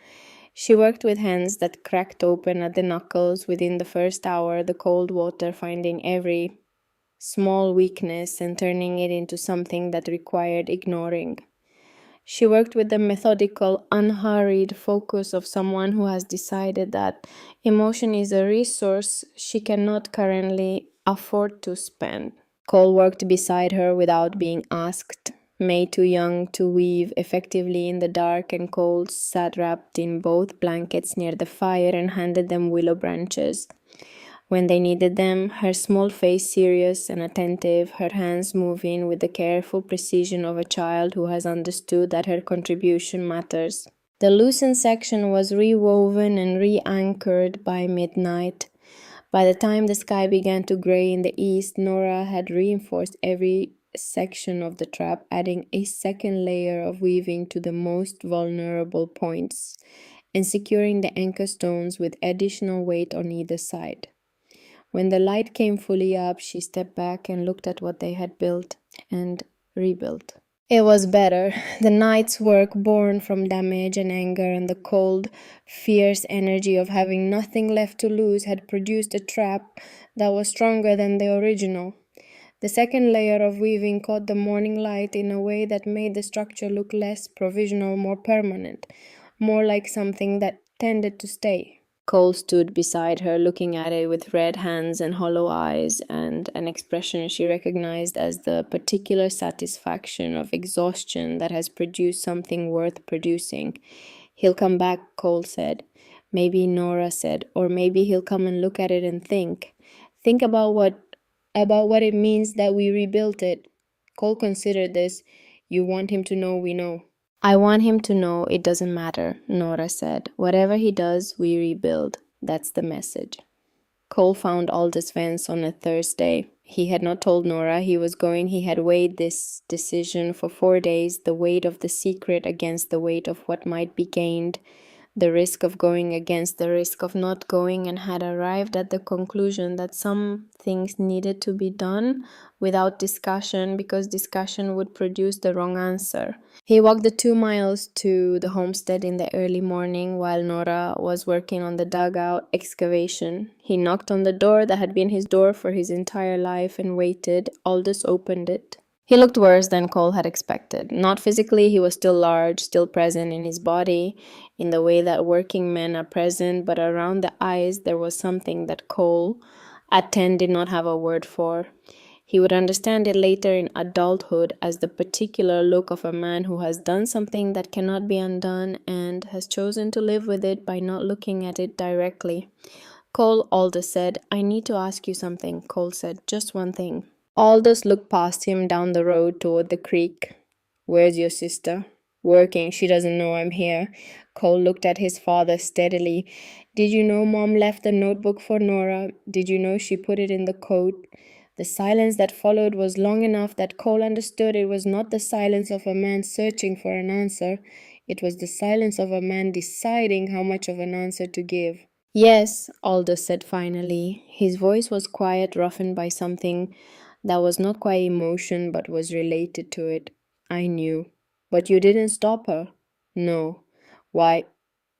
She worked with hands that cracked open at the knuckles within the first hour, the cold water finding every small weakness and turning it into something that required ignoring. She worked with the methodical, unhurried focus of someone who has decided that emotion is a resource she cannot currently afford to spend. Cole worked beside her without being asked. May, too young to weave effectively in the dark and cold, sat wrapped in both blankets near the fire and handed them willow branches. When they needed them, her small face serious and attentive, her hands moving with the careful precision of a child who has understood that her contribution matters. The loosened section was rewoven and re-anchored by midnight. By the time the sky began to gray in the east, Nora had reinforced every section of the trap, adding a second layer of weaving to the most vulnerable points, and securing the anchor stones with additional weight on either side. When the light came fully up, she stepped back and looked at what they had built and rebuilt. It was better. The night's work, born from damage and anger and the cold, fierce energy of having nothing left to lose, had produced a trap that was stronger than the original. The second layer of weaving caught the morning light in a way that made the structure look less provisional, more permanent, more like something that tended to stay. Cole stood beside her, looking at it with red hands and hollow eyes, and an expression she recognized as the particular satisfaction of exhaustion that has produced something worth producing. He'll come back, Cole said. Maybe Nora said, or maybe he'll come and look at it and think. Think about what it means that we rebuilt it. Cole considered this. You want him to know we know. I want him to know it doesn't matter, Nora said. Whatever he does, we rebuild. That's the message. Cole found Aldous Vance on a Thursday. He had not told Nora he was going. He had weighed this decision for 4 days, the weight of the secret against the weight of what might be gained, the risk of going against the risk of not going, and had arrived at the conclusion that some things needed to be done without discussion because discussion would produce the wrong answer. He walked the 2 miles to the homestead in the early morning while Nora was working on the dugout excavation. He knocked on the door that had been his door for his entire life and waited. Aldous opened it. He looked worse than Cole had expected. Not physically, he was still large, still present in his body, in the way that working men are present, but around the eyes there was something that Cole, at 10, did not have a word for. He would understand it later in adulthood as the particular look of a man who has done something that cannot be undone and has chosen to live with it by not looking at it directly. Cole, Aldous said. I need to ask you something, Cole said. Just one thing. Aldous looked past him down the road toward the creek. Where's your sister? Working. She doesn't know I'm here. Cole looked at his father steadily. Did you know Mom left the notebook for Nora? Did you know she put it in the coat? The silence that followed was long enough that Cole understood it was not the silence of a man searching for an answer. It was the silence of a man deciding how much of an answer to give. Yes, Aldous said finally. His voice was quiet, roughened by something that was not quite emotion but was related to it. I knew. But you didn't stop her? No. Why?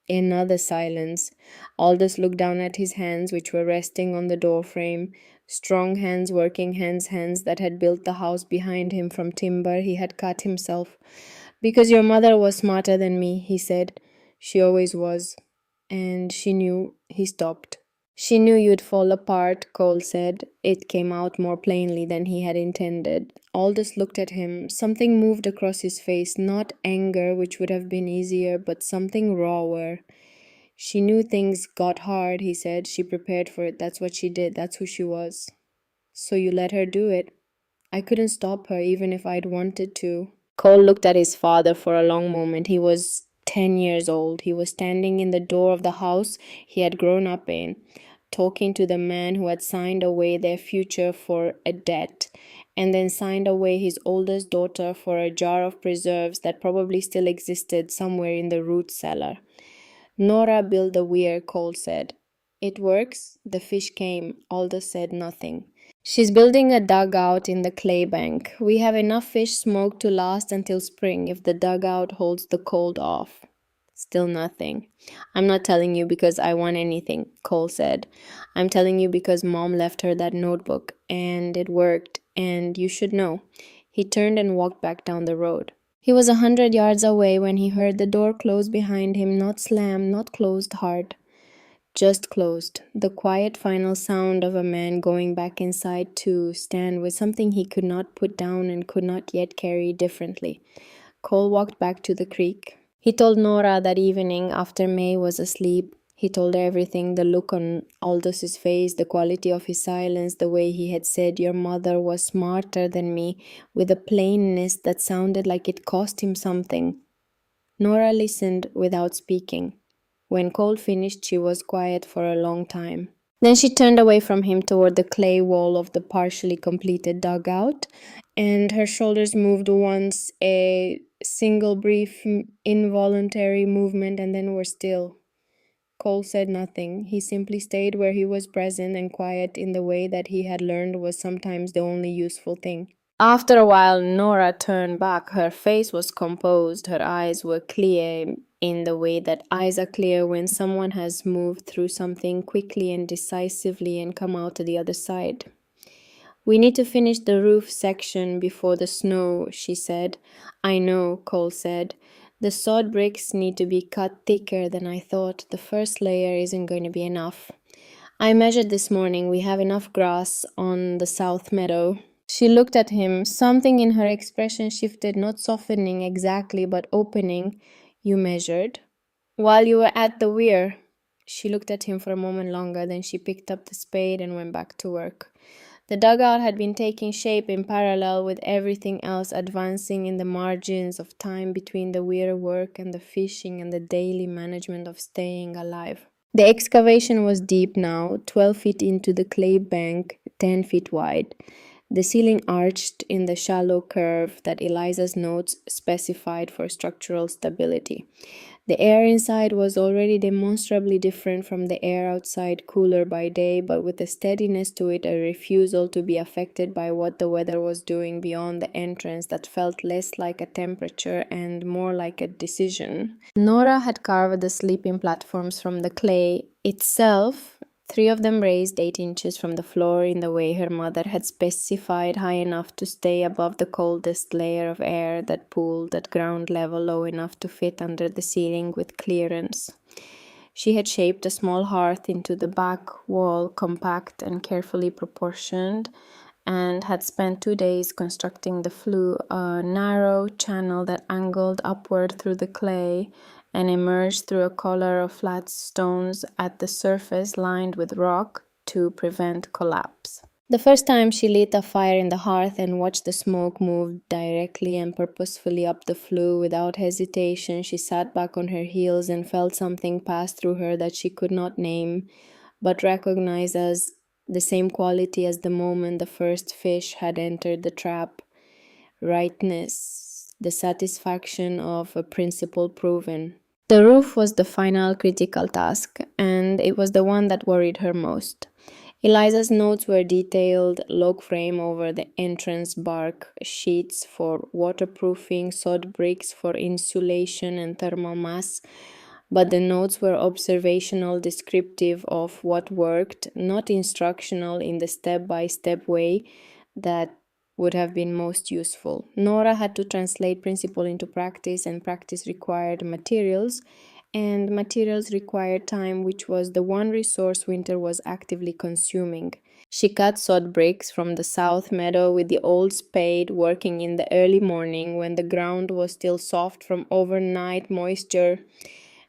Another silence. Aldous looked down at his hands, which were resting on the doorframe. Strong hands, working hands that had built the house behind him from timber he had cut himself. Because your mother was smarter than me, he said. She always was. And she knew. He stopped. She knew you'd fall apart, Cole said. It came out more plainly than he had intended. Aldous looked at him. Something moved across his face, not anger, which would have been easier, but something rawer. She knew things got hard, he said. She prepared for it. That's what she did. That's who she was. So you let her do it. I couldn't stop her, even if I'd wanted to. Cole looked at his father for a long moment. He was 10 years old. He was standing in the door of the house he had grown up in, talking to the man who had signed away their future for a debt, and then signed away his oldest daughter for a jar of preserves that probably still existed somewhere in the root cellar. Nora built the weir, Cole said. It works? The fish came. Aldous said nothing. She's building a dugout in the clay bank. We have enough fish smoked to last until spring if the dugout holds the cold off. Still nothing. I'm not telling you because I want anything, Cole said. I'm telling you because Mom left her that notebook, and it worked, and you should know. He turned and walked back down the road. He was 100 yards away when he heard the door close behind him, not slam, not closed hard. Just closed. The quiet final sound of a man going back inside to stand with something he could not put down and could not yet carry differently. Cole walked back to the creek. He told Nora that evening after May was asleep. He told her everything, the look on Aldous's face, the quality of his silence, the way he had said your mother was smarter than me, with a plainness that sounded like it cost him something. Nora listened without speaking. When Cole finished, she was quiet for a long time. Then she turned away from him toward the clay wall of the partially completed dugout, and her shoulders moved once, a single brief involuntary movement, and then were still. Cole said nothing. He simply stayed where he was, present and quiet in the way that he had learned was sometimes the only useful thing. After a while, Nora turned back. Her face was composed. Her eyes were clear in the way that eyes are clear when someone has moved through something quickly and decisively and come out to the other side. We need to finish the roof section before the snow, she said. I know, Cole said. The sod bricks need to be cut thicker than I thought. The first layer isn't going to be enough. I measured this morning. We have enough grass on the south meadow. She looked at him. Something in her expression shifted, not softening exactly, but opening. You measured? While you were at the weir. She looked at him for a moment longer, then she picked up the spade and went back to work. The dugout had been taking shape in parallel with everything else, advancing in the margins of time between the weir work and the fishing and the daily management of staying alive. The excavation was deep now, 12 feet into the clay bank, 10 feet wide. The ceiling arched in the shallow curve that Eliza's notes specified for structural stability. The air inside was already demonstrably different from the air outside, cooler by day, but with a steadiness to it, a refusal to be affected by what the weather was doing beyond the entrance that felt less like a temperature and more like a decision. Nora had carved the sleeping platforms from the clay itself, 3 of them raised 8 inches from the floor in the way her mother had specified, high enough to stay above the coldest layer of air that pooled at ground level, low enough to fit under the ceiling with clearance. She had shaped a small hearth into the back wall, compact and carefully proportioned, and had spent 2 days constructing the flue, a narrow channel that angled upward through the clay and emerged through a collar of flat stones at the surface lined with rock to prevent collapse. The first time she lit a fire in the hearth and watched the smoke move directly and purposefully up the flue without hesitation, she sat back on her heels and felt something pass through her that she could not name, but recognized as the same quality as the moment the first fish had entered the trap: rightness, the satisfaction of a principle proven. The roof was the final critical task, and it was the one that worried her most. Eliza's notes were detailed: log frame over the entrance, bark sheets for waterproofing, sod bricks for insulation and thermal mass. But the notes were observational, descriptive of what worked, not instructional in the step-by-step way that would have been most useful. Nora had to translate principle into practice, and practice required materials, and materials required time, which was the one resource Winter was actively consuming. She cut sod bricks from the south meadow with the old spade, working in the early morning when the ground was still soft from overnight moisture.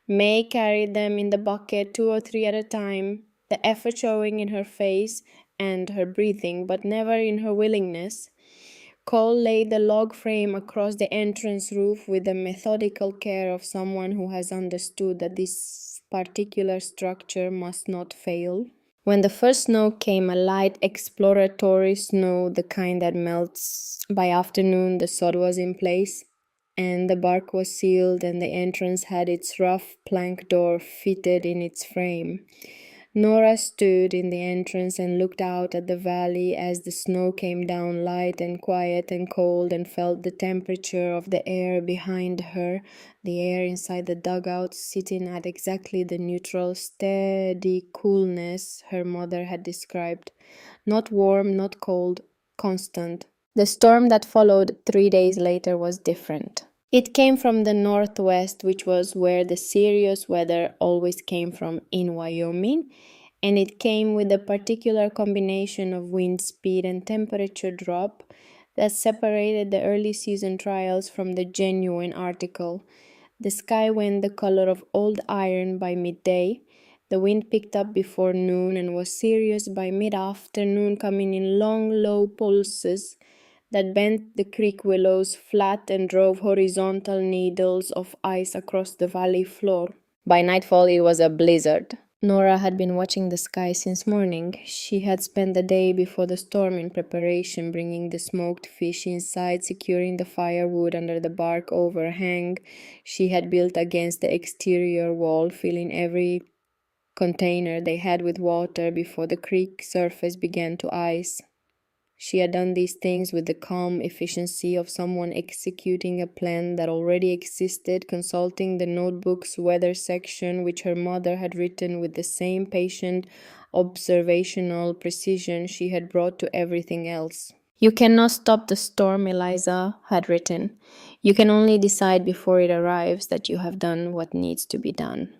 May carried them in the bucket 2 or 3 at a time, the effort showing in her face and her breathing, but never in her willingness. Cole laid the log frame across the entrance roof with the methodical care of someone who has understood that this particular structure must not fail. When the first snow came, a light exploratory snow, the kind that melts by afternoon, the sod was in place, and the bark was sealed, and the entrance had its rough plank door fitted in its frame. Nora stood in the entrance and looked out at the valley as the snow came down light and quiet and cold, and felt the temperature of the air behind her, the air inside the dugout sitting at exactly the neutral, steady coolness her mother had described. Not warm, not cold, constant. The storm that followed 3 days later was different. It came from the northwest, which was where the serious weather always came from in Wyoming, and it came with a particular combination of wind speed and temperature drop that separated the early season trials from the genuine article. The sky went the color of old iron by midday. The wind picked up before noon and was serious by mid-afternoon, coming in long, low pulses that bent the creek willows flat and drove horizontal needles of ice across the valley floor. By nightfall, it was a blizzard. Nora had been watching the sky since morning. She had spent the day before the storm in preparation, bringing the smoked fish inside, securing the firewood under the bark overhang she had built against the exterior wall, filling every container they had with water before the creek surface began to ice. She had done these things with the calm efficiency of someone executing a plan that already existed, consulting the notebook's weather section, which her mother had written with the same patient, observational precision she had brought to everything else. "You cannot stop the storm," Eliza had written. "You can only decide before it arrives that you have done what needs to be done."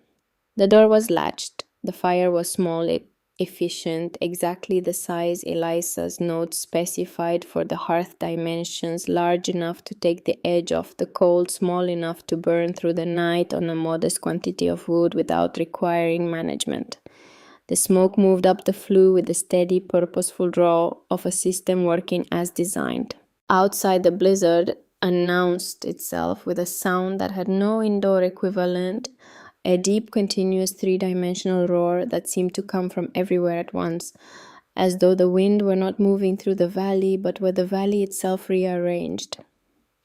The door was latched. The fire was small, efficient, exactly the size Eliza's notes specified for the hearth dimensions, large enough to take the edge off the coal, small enough to burn through the night on a modest quantity of wood without requiring management. The smoke moved up the flue with the steady, purposeful draw of a system working as designed. Outside, the blizzard announced itself with a sound that had no indoor equivalent, a deep, continuous, three-dimensional roar that seemed to come from everywhere at once, as though the wind were not moving through the valley, but were the valley itself rearranged.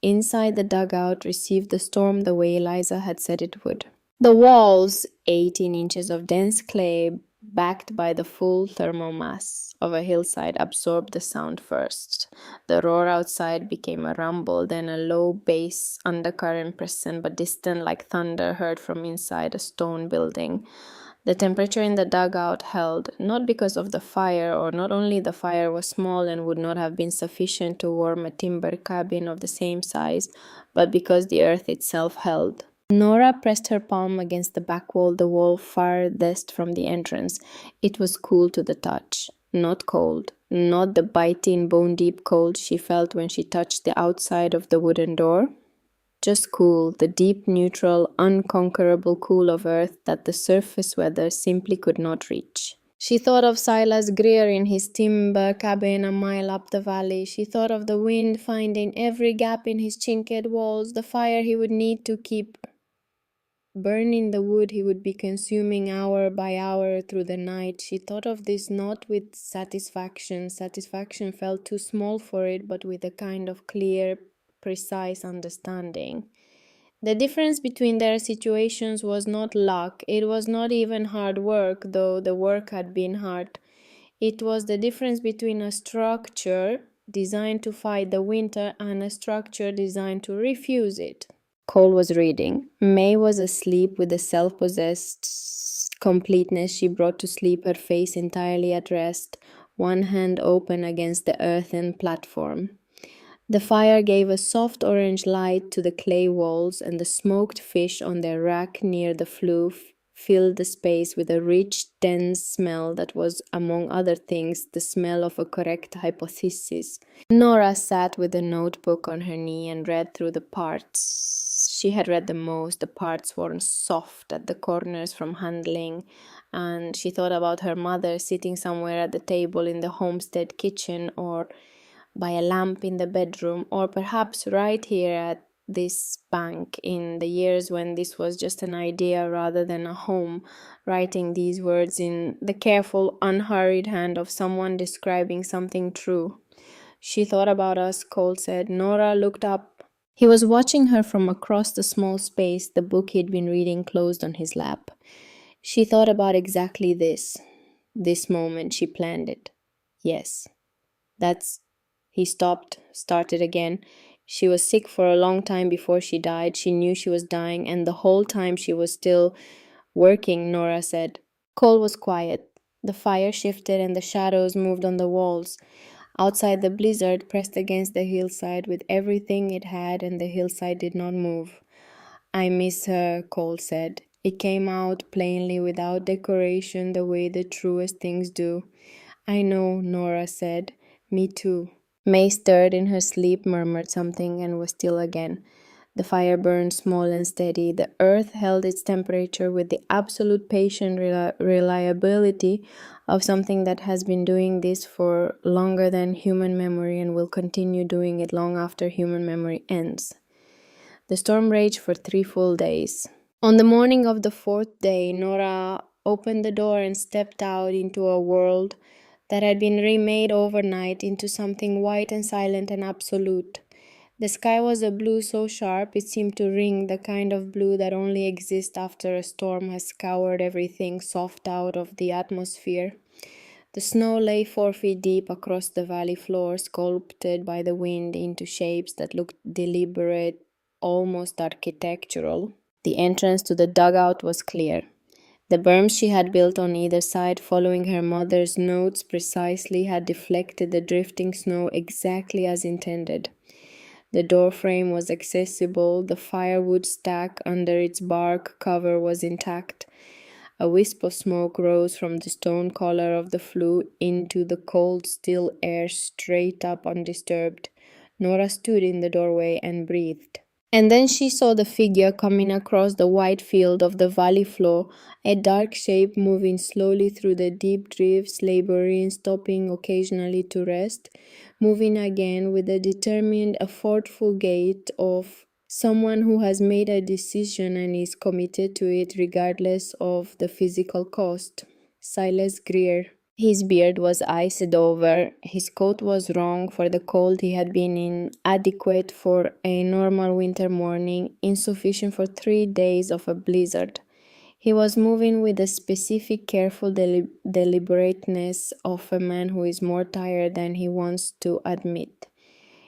Inside, the dugout received the storm the way Eliza had said it would. The walls, 18 inches of dense clay, backed by the full thermal mass of a hillside, absorbed the sound first. The roar outside became a rumble, then a low bass undercurrent, present but distant like thunder heard from inside a stone building. The temperature in the dugout held, not because of the fire, or not only the fire was small and would not have been sufficient to warm a timber cabin of the same size, but because the earth itself held. Nora pressed her palm against the back wall, the wall farthest from the entrance. It was cool to the touch, not cold, not the biting, bone-deep cold she felt when she touched the outside of the wooden door. Just cool, the deep, neutral, unconquerable cool of earth that the surface weather simply could not reach. She thought of Silas Greer in his timber cabin a mile up the valley. She thought of the wind finding every gap in his chinked walls, the fire he would need to keep burning the wood he would be consuming hour by hour through the night. She thought of this not with satisfaction. Satisfaction felt too small for it, but with a kind of clear, precise understanding. The difference between their situations was not luck. It was not even hard work, though the work had been hard. It was the difference between a structure designed to fight the winter and a structure designed to refuse it. Cole was reading. May was asleep with the self-possessed completeness she brought to sleep, her face entirely at rest, one hand open against the earthen platform. The fire gave a soft orange light to the clay walls, and the smoked fish on their rack near the flue filled the space with a rich, dense smell that was, among other things, the smell of a correct hypothesis. Nora sat with a notebook on her knee and read through the parts. She had read the most, the parts worn soft at the corners from handling, and she thought about her mother sitting somewhere at the table in the homestead kitchen, or by a lamp in the bedroom, or perhaps right here at this bank in the years when this was just an idea rather than a home, writing these words in the careful, unhurried hand of someone describing something true. She thought about us, Cole said. Nora looked up. He was watching her from across the small space, the book he'd been reading closed on his lap. She thought about exactly this moment. She planned it. Yes, that's... He stopped, started again. She was sick for a long time before she died. She knew she was dying, and the whole time she was still working, Nora said. Cole was quiet. The fire shifted and the shadows moved on the walls. Outside, the blizzard pressed against the hillside with everything it had, and the hillside did not move. I miss her, Cole said. It came out plainly without decoration, the way the truest things do. I know, Nora said. Me too. May stirred in her sleep, murmured something, and was still again. The fire burned small and steady. The earth held its temperature with the absolute patient reliability of something that has been doing this for longer than human memory and will continue doing it long after human memory ends. The storm raged for 3 full days. On the morning of the 4th day, Nora opened the door and stepped out into a world that had been remade overnight into something white and silent and absolute. The sky was a blue so sharp it seemed to ring, the kind of blue that only exists after a storm has scoured everything soft out of the atmosphere. The snow lay 4 feet deep across the valley floor, sculpted by the wind into shapes that looked deliberate, almost architectural. The entrance to the dugout was clear. The berms she had built on either side, following her mother's notes precisely, had deflected the drifting snow exactly as intended. The doorframe was accessible, the firewood stack under its bark cover was intact. A wisp of smoke rose from the stone collar of the flue into the cold, still air straight up undisturbed. Nora stood in the doorway and breathed. And then she saw the figure coming across the white field of the valley floor, a dark shape moving slowly through the deep drifts, laboring, stopping occasionally to rest, moving again with a determined, effortful gait of someone who has made a decision and is committed to it regardless of the physical cost. Silas Greer. His beard was iced over, his coat was wrong for the cold he had been in, adequate for a normal winter morning, insufficient for 3 days of a blizzard. He was moving with the specific, careful deliberateness of a man who is more tired than he wants to admit.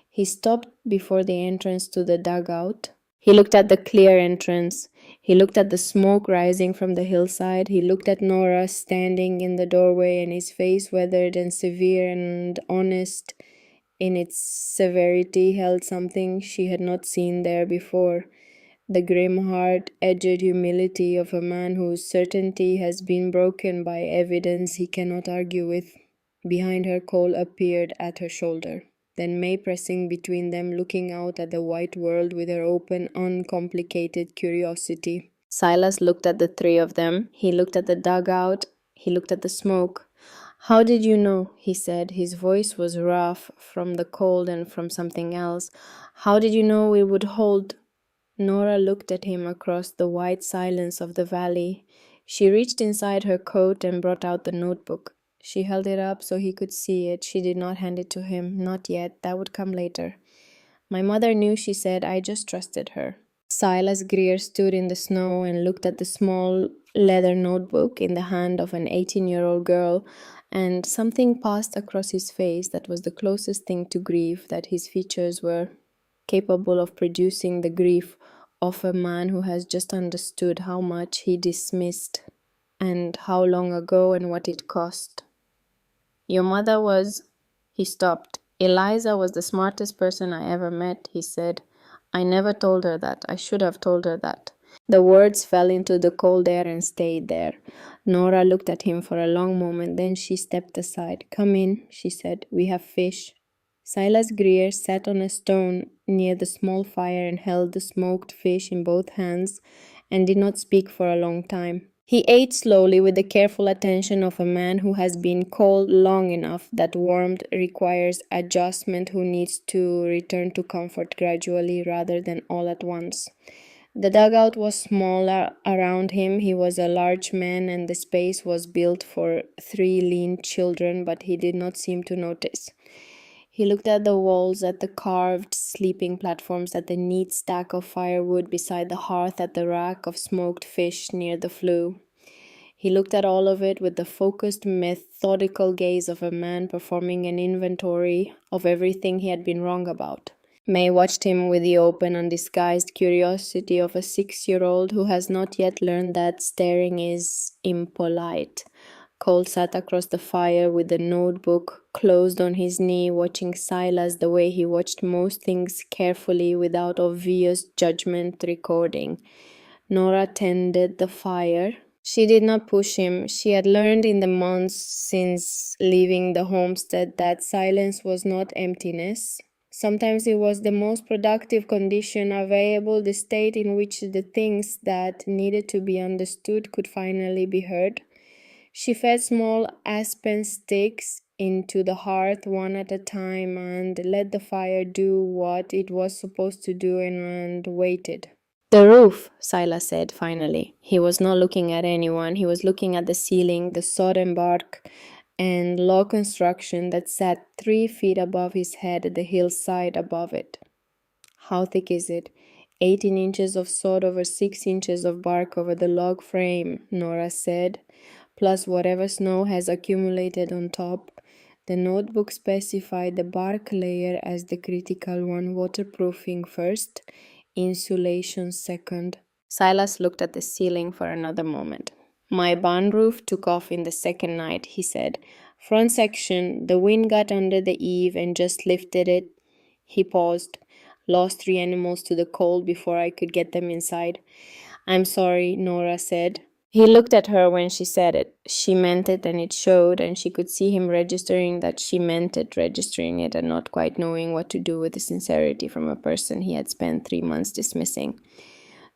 He stopped before the entrance to the dugout. He looked at the clear entrance. He looked at the smoke rising from the hillside. He looked at Nora standing in the doorway, and his face, weathered and severe and honest in its severity, held something she had not seen there before. The grim, hard-edged humility of a man whose certainty has been broken by evidence he cannot argue with. Behind her, Cole appeared at her shoulder. then May pressing between them, looking out at the white world with her open, uncomplicated curiosity. Silas looked at the three of them. He looked at the dugout. He looked at the smoke. How did you know? He said. His voice was rough from the cold and from something else. How did you know we would hold? Nora looked at him across the white silence of the valley. She reached inside her coat and brought out the notebook. She held it up so he could see it. She did not hand it to him. Not yet. That would come later. My mother knew, she said. I just trusted her. Silas Greer stood in the snow and looked at the small leather notebook in the hand of an 18-year-old girl, and something passed across his face that was the closest thing to grief that his features were capable of producing, the grief of a man who has just understood how much he dismissed and how long ago and what it cost. Your mother was... He stopped. Eliza was the smartest person I ever met, he said. I never told her that. I should have told her that. The words fell into the cold air and stayed there. Nora looked at him for a long moment, then she stepped aside. Come in, she said. We have fish. Silas Greer sat on a stone near the small fire and held the smoked fish in both hands and did not speak for a long time. He ate slowly with the careful attention of a man who has been cold long enough that warmth requires adjustment, who needs to return to comfort gradually rather than all at once. The dugout was smaller around him. He was a large man and the space was built for 3 lean children, but he did not seem to notice. He looked at the walls, at the carved sleeping platforms, at the neat stack of firewood beside the hearth, at the rack of smoked fish near the flue. He looked at all of it with the focused, methodical gaze of a man performing an inventory of everything he had been wrong about. May watched him with the open, undisguised curiosity of a 6-year-old who has not yet learned that staring is impolite. Cole sat across the fire with the notebook closed on his knee, watching Silas the way he watched most things, carefully, without obvious judgment, recording. Nora tended the fire. She did not push him. She had learned in the months since leaving the homestead that silence was not emptiness. Sometimes it was the most productive condition available, the state in which the things that needed to be understood could finally be heard. She fed small aspen sticks into the hearth one at a time and let the fire do what it was supposed to do and waited. The roof, Silas said finally. He was not looking at anyone. He was looking at the ceiling, the sodden bark and log construction that sat 3 feet above his head at the hillside above it. How thick is it? 18 inches of sod over 6 inches of bark over the log frame, Nora said, plus whatever snow has accumulated on top. The notebook specified the bark layer as the critical one, waterproofing first, insulation second. Silas looked at the ceiling for another moment. My barn roof took off in the second night, he said. Front section, the wind got under the eave and just lifted it. He paused. Lost 3 animals to the cold before I could get them inside. I'm sorry, Nora said. He looked at her when she said it. She meant it and it showed, and she could see him registering that she meant it, registering it and not quite knowing what to do with the sincerity from a person he had spent 3 months dismissing.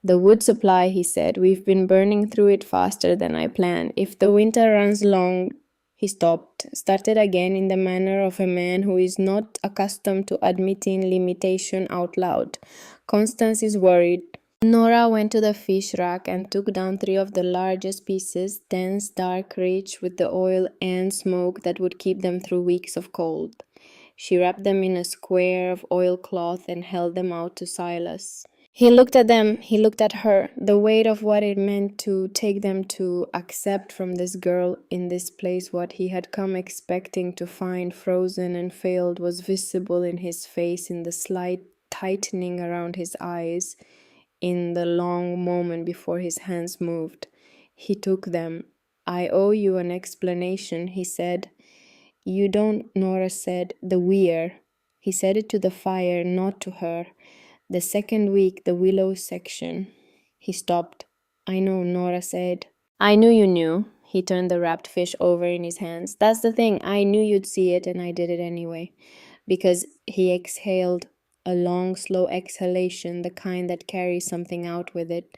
The wood supply, he said, we've been burning through it faster than I planned. If the winter runs long... He stopped, started again in the manner of a man who is not accustomed to admitting limitation out loud. Constance is worried. Nora went to the fish rack and took down 3 of the largest pieces, dense, dark, rich, with the oil and smoke that would keep them through weeks of cold. She wrapped them in a square of oilcloth and held them out to Silas. He looked at them, he looked at her. The weight of what it meant to take them, to accept from this girl in this place what he had come expecting to find frozen and failed was visible in his face, in the slight tightening around his eyes, in the long moment before his hands moved. He took them. I owe you an explanation, he said. You don't, Nora said. The weir. He said it to the fire, not to her. The second week, the willow section. He stopped. I know, Nora said. I knew you knew. He turned the wrapped fish over in his hands. That's the thing. I knew you'd see it and I did it anyway. because he exhaled a long, slow exhalation, the kind that carries something out with it.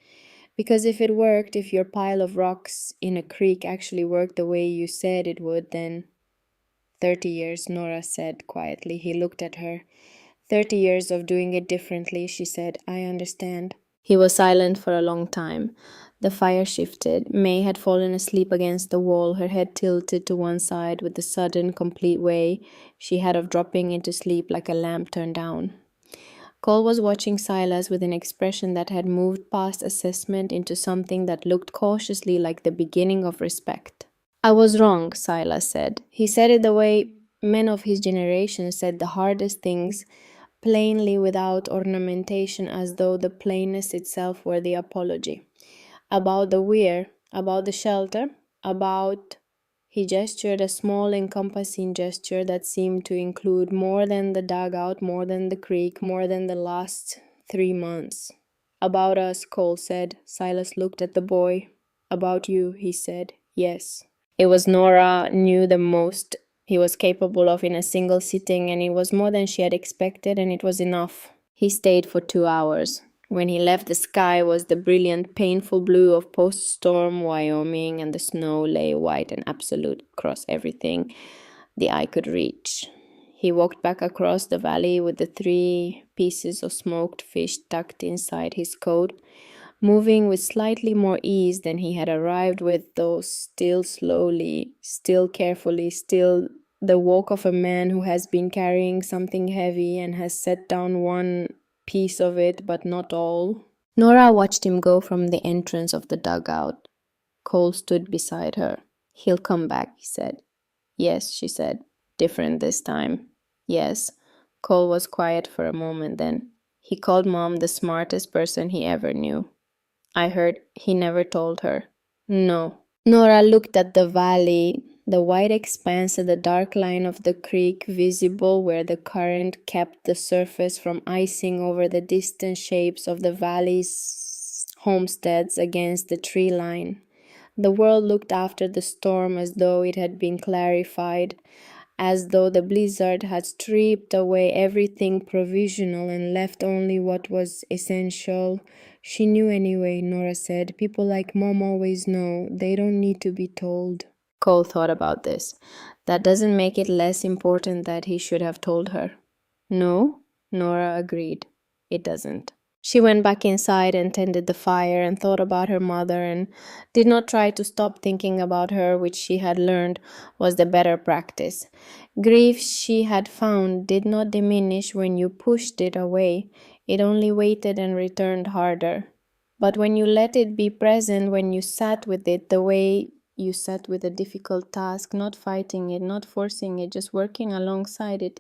Because if it worked, if your pile of rocks in a creek actually worked the way you said it would, then 30 years, Nora said quietly. He looked at her. 30 years of doing it differently, she said. I understand. He was silent for a long time. The fire shifted. May had fallen asleep against the wall, her head tilted to one side with the sudden, complete way she had of dropping into sleep like a lamp turned down. Cole was watching Silas with an expression that had moved past assessment into something that looked cautiously like the beginning of respect. I was wrong, Silas said. He said it the way men of his generation said the hardest things, plainly without ornamentation, as though the plainness itself were the apology. About the weir, about the shelter, about... He gestured a small encompassing gesture that seemed to include more than the dugout, more than the creek, more than the last 3 months. About us, Cole said. Silas looked at the boy. About you, he said. Yes. It was Nora knew the most he was capable of in a single sitting, and it was more than she had expected, and it was enough. He stayed for 2 hours. When he left, the sky was the brilliant, painful blue of post-storm Wyoming, and the snow lay white and absolute across everything the eye could reach. He walked back across the valley with the 3 pieces of smoked fish tucked inside his coat, moving with slightly more ease than he had arrived with, though still slowly, still carefully, still the walk of a man who has been carrying something heavy and has set down one piece of it, but not all. Nora watched him go from the entrance of the dugout. Cole stood beside her. He'll come back, he said. Yes, she said. Different this time. Yes. Cole was quiet for a moment then. He called Mom the smartest person he ever knew. I heard he never told her. No. Nora looked at the valley, the wide expanse and the dark line of the creek visible where the current kept the surface from icing over the distant shapes of the valley's homesteads against the tree line. The world looked after the storm as though it had been clarified, as though the blizzard had stripped away everything provisional and left only what was essential. She knew anyway, Nora said. People like Mom always know. They don't need to be told. Cole thought about this. That doesn't make it less important that he should have told her. No, Nora agreed. It doesn't. She went back inside and tended the fire and thought about her mother and did not try to stop thinking about her, which she had learned was the better practice. Grief, she had found, did not diminish when you pushed it away. It only waited and returned harder. But when you let it be present, when you sat with it the way you sat with a difficult task, not fighting it, not forcing it, just working alongside it,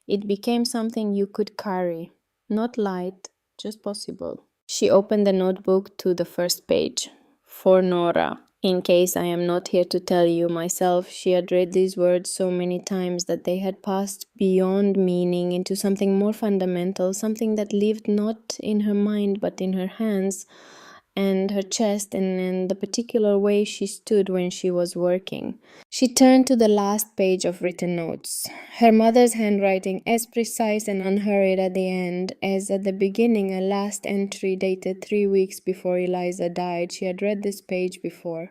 it became something you could carry. Not light, just possible. She opened the notebook to the first page. For Nora. In case I am not here to tell you myself, she had read these words so many times that they had passed beyond meaning into something more fundamental, something that lived not in her mind but in her hands and her chest and in the particular way she stood when she was working. She turned to the last page of written notes, her mother's handwriting as precise and unhurried at the end as at the beginning, a last entry dated 3 weeks before Eliza died. She had read this page before,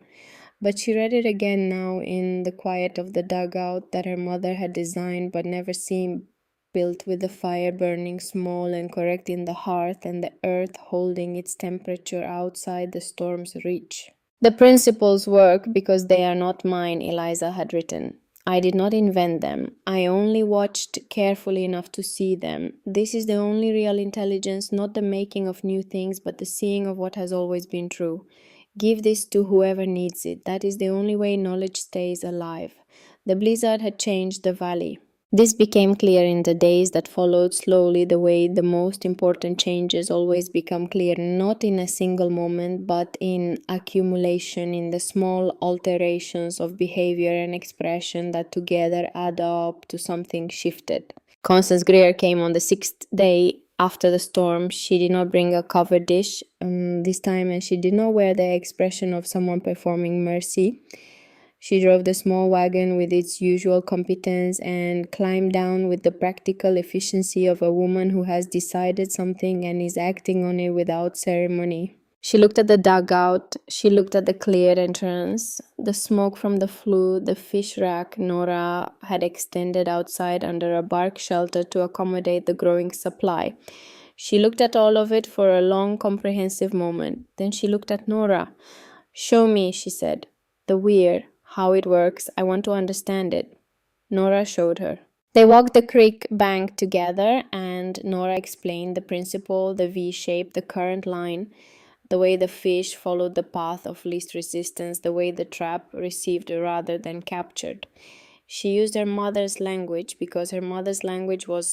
but she read it again now in the quiet of the dugout that her mother had designed but never seen, built with the fire burning small and correct in the hearth and the earth holding its temperature outside the storm's reach. The principles work because they are not mine, Eliza had written. I did not invent them. I only watched carefully enough to see them. This is the only real intelligence, not the making of new things, but the seeing of what has always been true. Give this to whoever needs it. That is the only way knowledge stays alive. The blizzard had changed the valley. This became clear in the days that followed, slowly, the way the most important changes always become clear, not in a single moment, but in accumulation, in the small alterations of behavior and expression that together add up to something shifted. Constance Greer came on the 6th day after the storm. She did not bring a covered dish this time, and she did not wear the expression of someone performing mercy. She drove the small wagon with its usual competence and climbed down with the practical efficiency of a woman who has decided something and is acting on it without ceremony. She looked at the dugout, she looked at the cleared entrance, the smoke from the flue, the fish rack Nora had extended outside under a bark shelter to accommodate the growing supply. She looked at all of it for a long, comprehensive moment. Then she looked at Nora. "Show me," she said. "The weir, how it works. I want to understand it." Nora showed her. They walked the creek bank together, and Nora explained the principle, the V shape, the current line, the way the fish followed the path of least resistance, the way the trap received rather than captured. She used her mother's language because her mother's language was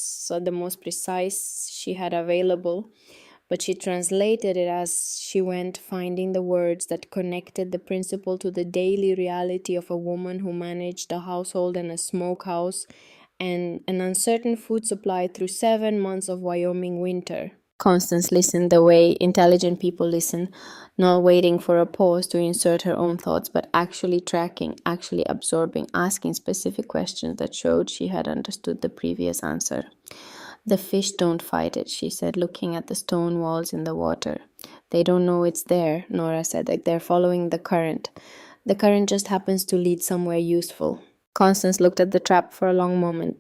the most precise she had available, but she translated it as she went, finding the words that connected the principle to the daily reality of a woman who managed a household and a smokehouse and an uncertain food supply through 7 months of Wyoming winter. Constance listened the way intelligent people listen, not waiting for a pause to insert her own thoughts, but actually tracking, actually absorbing, asking specific questions that showed she had understood the previous answer. "The fish don't fight it," she said, looking at the stone walls in the water. "They don't know it's there," Nora said, "like they're following the current. The current just happens to lead somewhere useful." Constance looked at the trap for a long moment.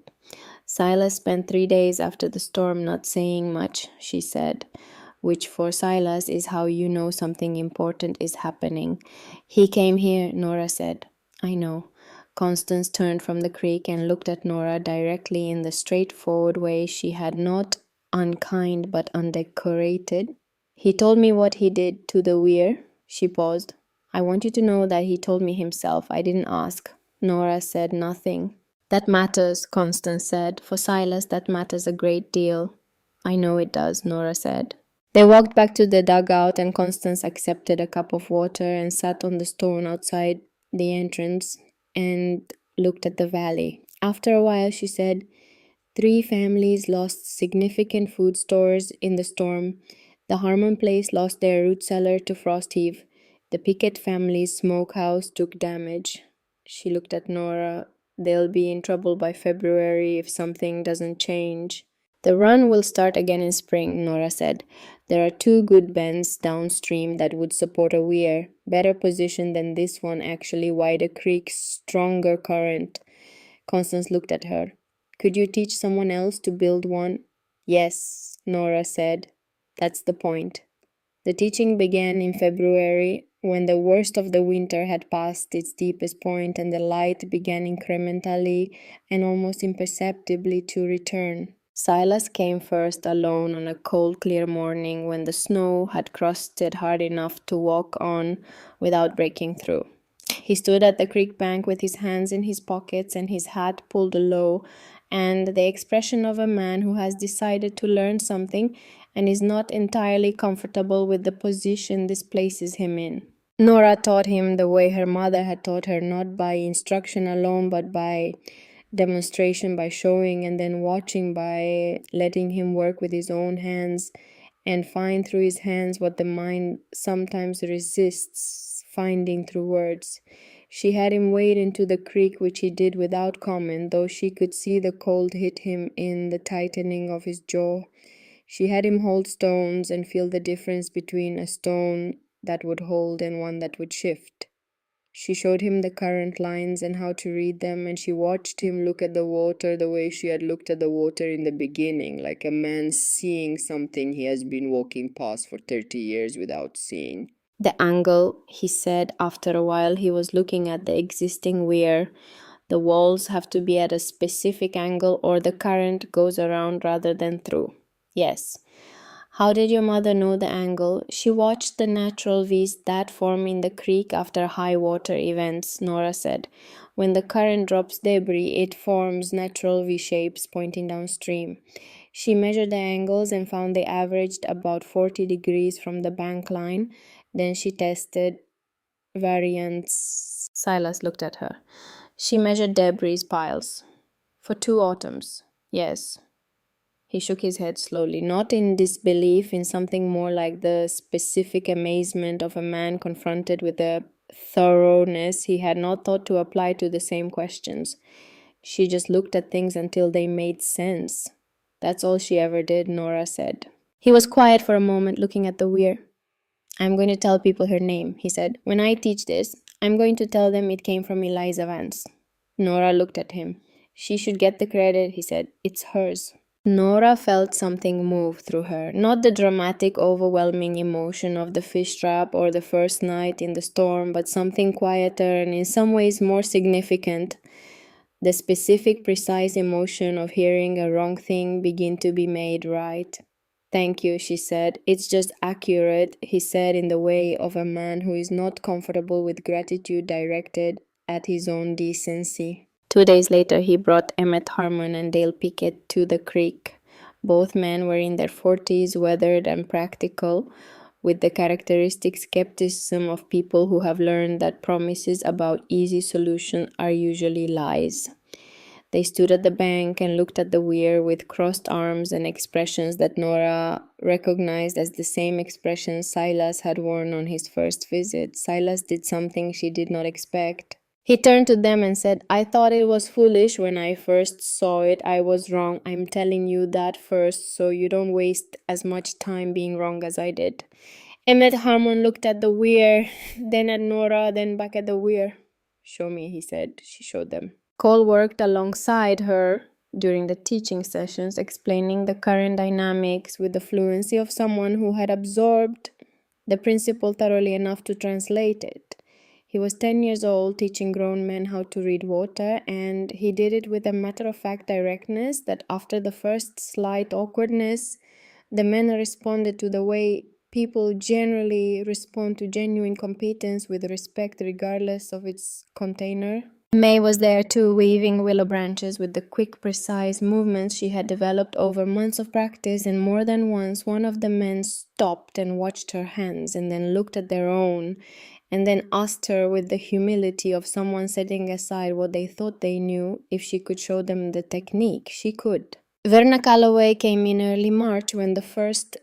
"Silas spent 3 days after the storm not saying much," she said, "which for Silas is how you know something important is happening. He came here," Nora said. "I know." Constance turned from the creek and looked at Nora directly in the straightforward way she had, not unkind but undecorated. "He told me what he did to the weir." She paused. "I want you to know that he told me himself. I didn't ask." Nora said nothing. "That matters," Constance said. "For Silas, that matters a great deal." "I know it does," Nora said. They walked back to the dugout, and Constance accepted a cup of water and sat on the stone outside the entrance and looked at the valley. After a while, she said, 3 families lost significant food stores in the storm. The Harmon place lost their root cellar to frost heave. The Pickett family's smokehouse took damage." She looked at Nora. "They'll be in trouble by February if something doesn't change." "The run will start again in spring," Nora said. "There are 2 good bends downstream that would support a weir. Better position than this one, actually, wider creek, stronger current." Constance looked at her. "Could you teach someone else to build one?" "Yes," Nora said. "That's the point." The teaching began in February, when the worst of the winter had passed its deepest point and the light began incrementally and almost imperceptibly to return. Silas came first, alone on a cold, clear morning when the snow had crusted hard enough to walk on without breaking through. He stood at the creek bank with his hands in his pockets and his hat pulled low, and the expression of a man who has decided to learn something and is not entirely comfortable with the position this places him in. Nora taught him the way her mother had taught her, not by instruction alone, but by demonstration, by showing and then watching, by letting him work with his own hands and find through his hands what the mind sometimes resists finding through words. She had him wade into the creek, which he did without comment, though she could see the cold hit him in the tightening of his jaw. She had him hold stones and feel the difference between a stone that would hold and one that would shift. She showed him the current lines and how to read them, and she watched him look at the water the way she had looked at the water in the beginning, like a man seeing something he has been walking past for 30 years without seeing. "The angle," he said. After a while, he was looking at the existing weir. "The walls have to be at a specific angle or the current goes around rather than through." "Yes." "How did your mother know the angle?" "She watched the natural V's that form in the creek after high water events," Nora said. "When the current drops debris, it forms natural V shapes pointing downstream. She measured the angles and found they averaged about 40 degrees from the bank line. Then she tested variants." Silas looked at her. "She measured debris piles." "For 2 autumns." "Yes." He shook his head slowly, not in disbelief, in something more like the specific amazement of a man confronted with a thoroughness he had not thought to apply to the same questions. She just looked at things until they made sense. That's all she ever did, Nora said. He was quiet for a moment, looking at the weir. I'm going to tell people her name, he said. When I teach this, I'm going to tell them it came from Eliza Vance. Nora looked at him. She should get the credit, he said. It's hers. Nora felt something move through her. Not the dramatic, overwhelming emotion of the fish trap or the first night in the storm, but something quieter and in some ways more significant. The specific, precise emotion of hearing a wrong thing begin to be made right. Thank you, she said. It's just accurate, he said in the way of a man who is not comfortable with gratitude directed at his own decency. 2 days later, he brought Emmett Harmon and Dale Pickett to the creek. Both men were in their 40s, weathered and practical, with the characteristic skepticism of people who have learned that promises about easy solutions are usually lies. They stood at the bank and looked at the weir with crossed arms and expressions that Nora recognized as the same expressions Silas had worn on his first visit. Silas did something she did not expect. He turned to them and said, I thought it was foolish when I first saw it. I was wrong. I'm telling you that first so you don't waste as much time being wrong as I did. Emmett Harmon looked at the weir, then at Nora, then back at the weir. Show me, he said. She showed them. Cole worked alongside her during the teaching sessions, explaining the current dynamics with the fluency of someone who had absorbed the principle thoroughly enough to translate it. He was 10 years old, teaching grown men how to read water, and he did it with a matter-of-fact directness that after the first slight awkwardness, the men responded to the way people generally respond to genuine competence with respect regardless of its container. May was there too, waving willow branches with the quick, precise movements she had developed over months of practice, and more than once one of the men stopped and watched her hands and then looked at their own and then asked her with the humility of someone setting aside what they thought they knew if she could show them the technique. She could. Verna Calloway came in early March when the first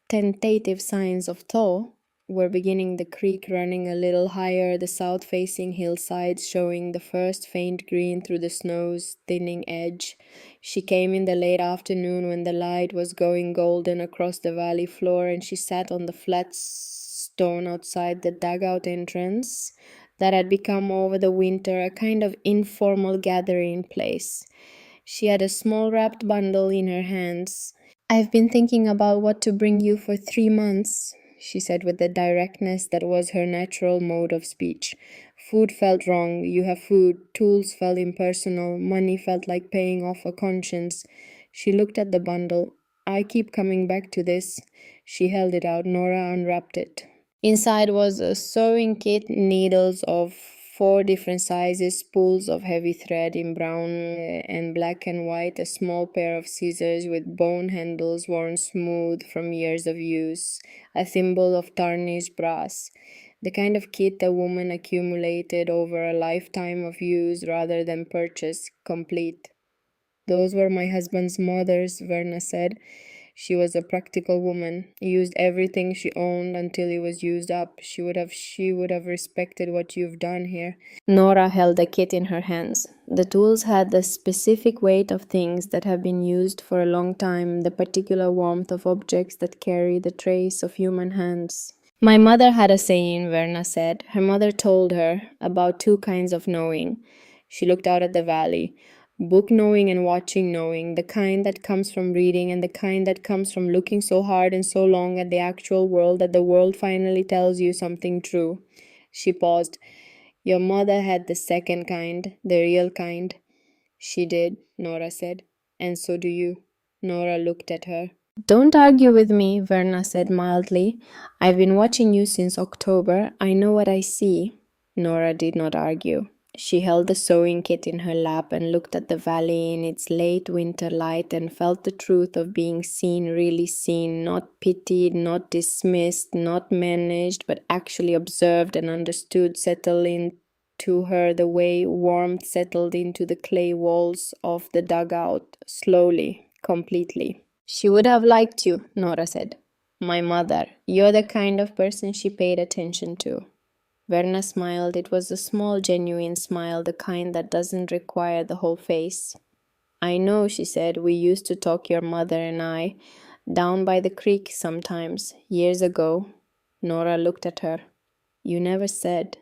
tentative signs of thaw were beginning, the creek running a little higher, the south-facing hillsides showing the first faint green through the snow's thinning edge. She came in the late afternoon when the light was going golden across the valley floor, and she sat on the flat stone outside the dugout entrance that had become over the winter a kind of informal gathering place. She had a small wrapped bundle in her hands. I've been thinking about what to bring you for 3 months, she said with the directness that was her natural mode of speech. Food felt wrong. You have food. Tools felt impersonal. Money felt like paying off a conscience. She looked at the bundle. I keep coming back to this. She held it out. Nora unwrapped it. Inside was a sewing kit, needles of 4 different sizes, spools of heavy thread in brown and black and white, a small pair of scissors with bone handles worn smooth from years of use, a thimble of tarnished brass, the kind of kit a woman accumulated over a lifetime of use rather than purchase, complete. Those were my husband's mother's, Verna said. She was a practical woman, used everything she owned until it was used up. She would have respected what you've done here. Nora held the kit in her hands. The tools had the specific weight of things that have been used for a long time, the particular warmth of objects that carry the trace of human hands. My mother had a saying, Verna said. Her mother told her about 2 kinds of knowing. She looked out at the valley. Book knowing and watching knowing, the kind that comes from reading and the kind that comes from looking so hard and so long at the actual world that the world finally tells you something true. She paused. Your mother had the second kind, the real kind. She did, Nora said. And so do you. Nora looked at her. Don't argue with me, Verna said mildly. I've been watching you since October. I know what I see. Nora did not argue. She held the sewing kit in her lap and looked at the valley in its late winter light and felt the truth of being seen, really seen, not pitied, not dismissed, not managed, but actually observed and understood settle into her the way warmth settled into the clay walls of the dugout, slowly, completely. She would have liked you, Nora said. My mother. You're the kind of person she paid attention to. Verna smiled. It was a small, genuine smile, the kind that doesn't require the whole face. I know, she said. We used to talk, your mother and I, down by the creek sometimes, years ago. Nora looked at her. You never said.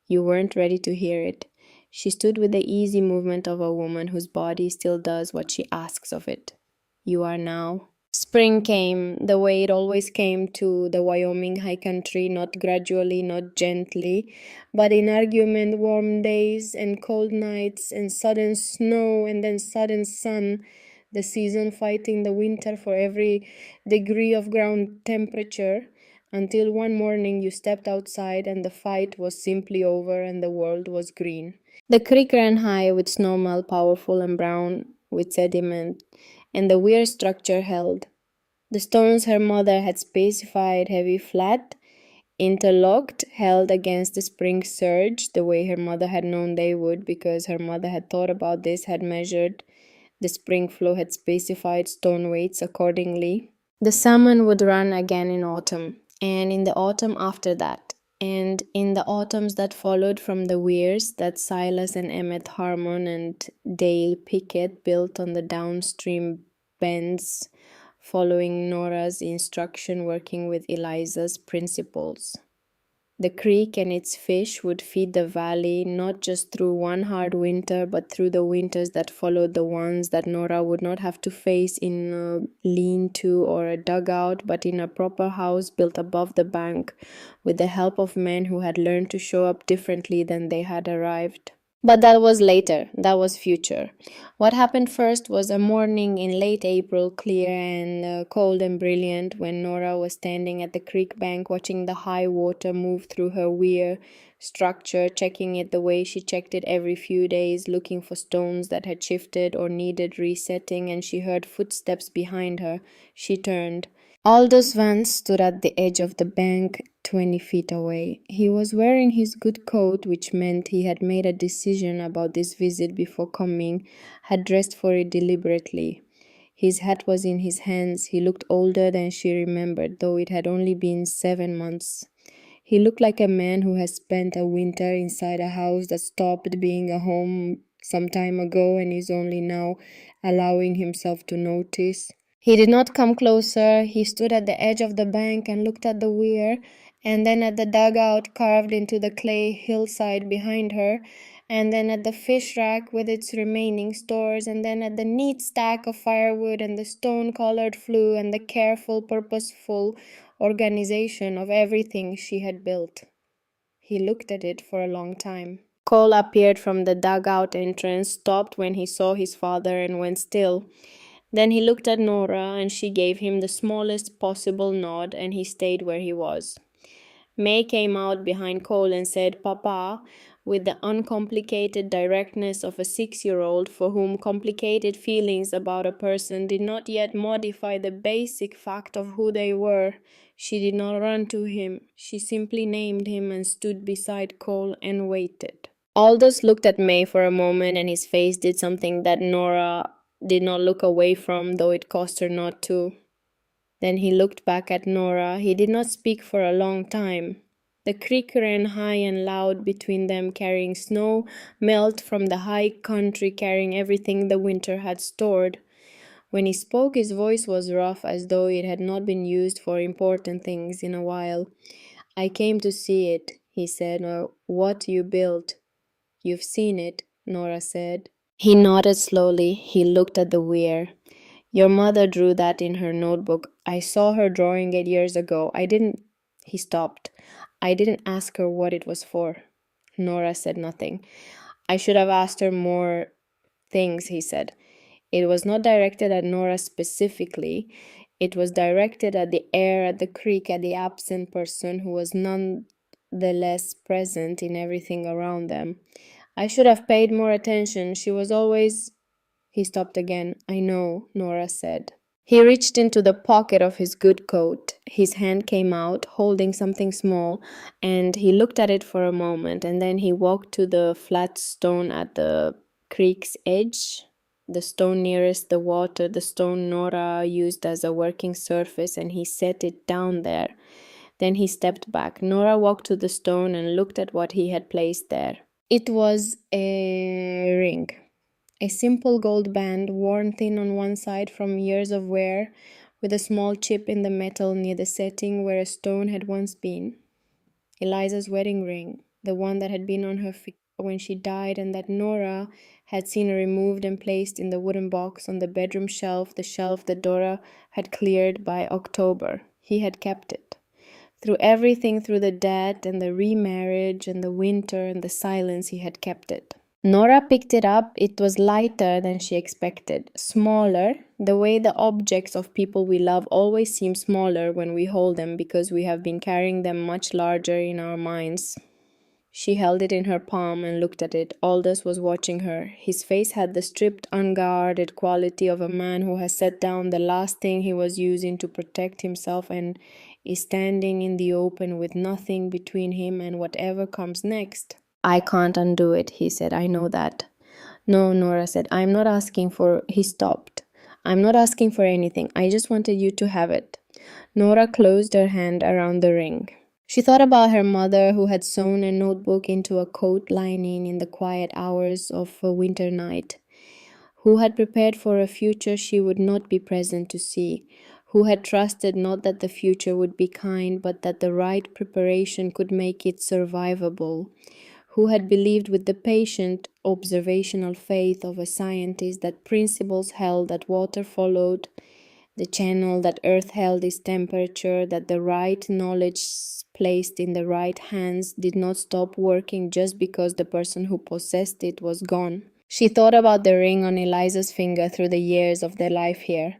You weren't ready to hear it. She stood with the easy movement of a woman whose body still does what she asks of it. You are now. Spring came, the way it always came to the Wyoming high country, not gradually, not gently, but in argument, warm days and cold nights and sudden snow and then sudden sun, the season fighting the winter for every degree of ground temperature, until one morning you stepped outside and the fight was simply over and the world was green. The creek ran high with snowmelt, powerful and brown with sediment, and the weir structure held. The stones her mother had specified heavy, flat, interlocked, held against the spring surge the way her mother had known they would, because her mother had thought about this, had measured the spring flow, had specified stone weights accordingly. The salmon would run again in autumn, and in the autumn after that, and in the autumns that followed from the weirs that Silas and Emmett Harmon and Dale Pickett built on the downstream bends, following Nora's instruction, working with Eliza's principles. The creek and its fish would feed the valley not just through one hard winter, but through the winters that followed, the ones that Nora would not have to face in a lean-to or a dugout, but in a proper house built above the bank, with the help of men who had learned to show up differently than they had arrived. But that was later, that was future. What happened first was a morning in late April, clear and cold and brilliant, when Nora was standing at the creek bank watching the high water move through her weir structure, checking it the way she checked it every few days, looking for stones that had shifted or needed resetting, and she heard footsteps behind her. She turned. Aldous Vance stood at the edge of the bank, 20 feet away. He was wearing his good coat, which meant he had made a decision about this visit before coming, had dressed for it deliberately. His hat was in his hands. He looked older than she remembered, though it had only been 7 months. He looked like a man who has spent a winter inside a house that stopped being a home some time ago and is only now allowing himself to notice. He did not come closer. He stood at the edge of the bank and looked at the weir, and then at the dugout carved into the clay hillside behind her, and then at the fish rack with its remaining stores, and then at the neat stack of firewood and the stone-colored flue and the careful, purposeful organization of everything she had built. He looked at it for a long time. Cole appeared from the dugout entrance, stopped when he saw his father, and went still. Then he looked at Nora, and she gave him the smallest possible nod, and he stayed where he was. May came out behind Cole and said, "Papa," with the uncomplicated directness of a 6-year-old for whom complicated feelings about a person did not yet modify the basic fact of who they were. She did not run to him. She simply named him and stood beside Cole and waited. Aldous looked at May for a moment, and his face did something that Nora did not look away from, though it cost her not to. Then he looked back at Nora. He did not speak for a long time. The creek ran high and loud between them, carrying snow, melt from the high country, carrying everything the winter had stored. When he spoke, his voice was rough, as though it had not been used for important things in a while. "I came to see it," he said, "or what you built." "You've seen it," Nora said. He nodded slowly. He looked at the weir. "Your mother drew that in her notebook. I saw her drawing it years ago. I didn't—" He stopped. "I didn't ask her what it was for." Nora said nothing. "I should have asked her more things," he said. It was not directed at Nora specifically. It was directed at the air, at the creek, at the absent person who was none the less present in everything around them. "I should have paid more attention. She was always—" He stopped again. "I know," Nora said. He reached into the pocket of his good coat. His hand came out, holding something small, and he looked at it for a moment, and then he walked to the flat stone at the creek's edge, the stone nearest the water, the stone Nora used as a working surface, and he set it down there. Then he stepped back. Nora walked to the stone and looked at what he had placed there. It was a ring. A simple gold band, worn thin on one side from years of wear, with a small chip in the metal near the setting where a stone had once been. Eliza's wedding ring, the one that had been on her finger when she died and that Nora had seen removed and placed in the wooden box on the bedroom shelf, the shelf that Dora had cleared by October. He had kept it. Through everything, through the death and the remarriage and the winter and the silence, he had kept it. Nora picked it up. It was lighter than she expected, smaller, the way the objects of people we love always seem smaller when we hold them because we have been carrying them much larger in our minds. She held it in her palm and looked at it. Aldous was watching her. His face had the stripped, unguarded quality of a man who has set down the last thing he was using to protect himself and is standing in the open with nothing between him and whatever comes next. I can't undo it, he said. I know that. No, Nora said. I'm not asking for... He stopped. I'm not asking for anything. I just wanted you to have it. Nora closed her hand around the ring. She thought about her mother who had sewn a notebook into a coat lining in the quiet hours of a winter night, who had prepared for a future she would not be present to see, who had trusted not that the future would be kind, but that the right preparation could make it survivable, who had believed with the patient, observational faith of a scientist that principles held, that water followed the channel, that earth held its temperature, that the right knowledge placed in the right hands did not stop working just because the person who possessed it was gone. She thought about the ring on Eliza's finger through the years of their life here,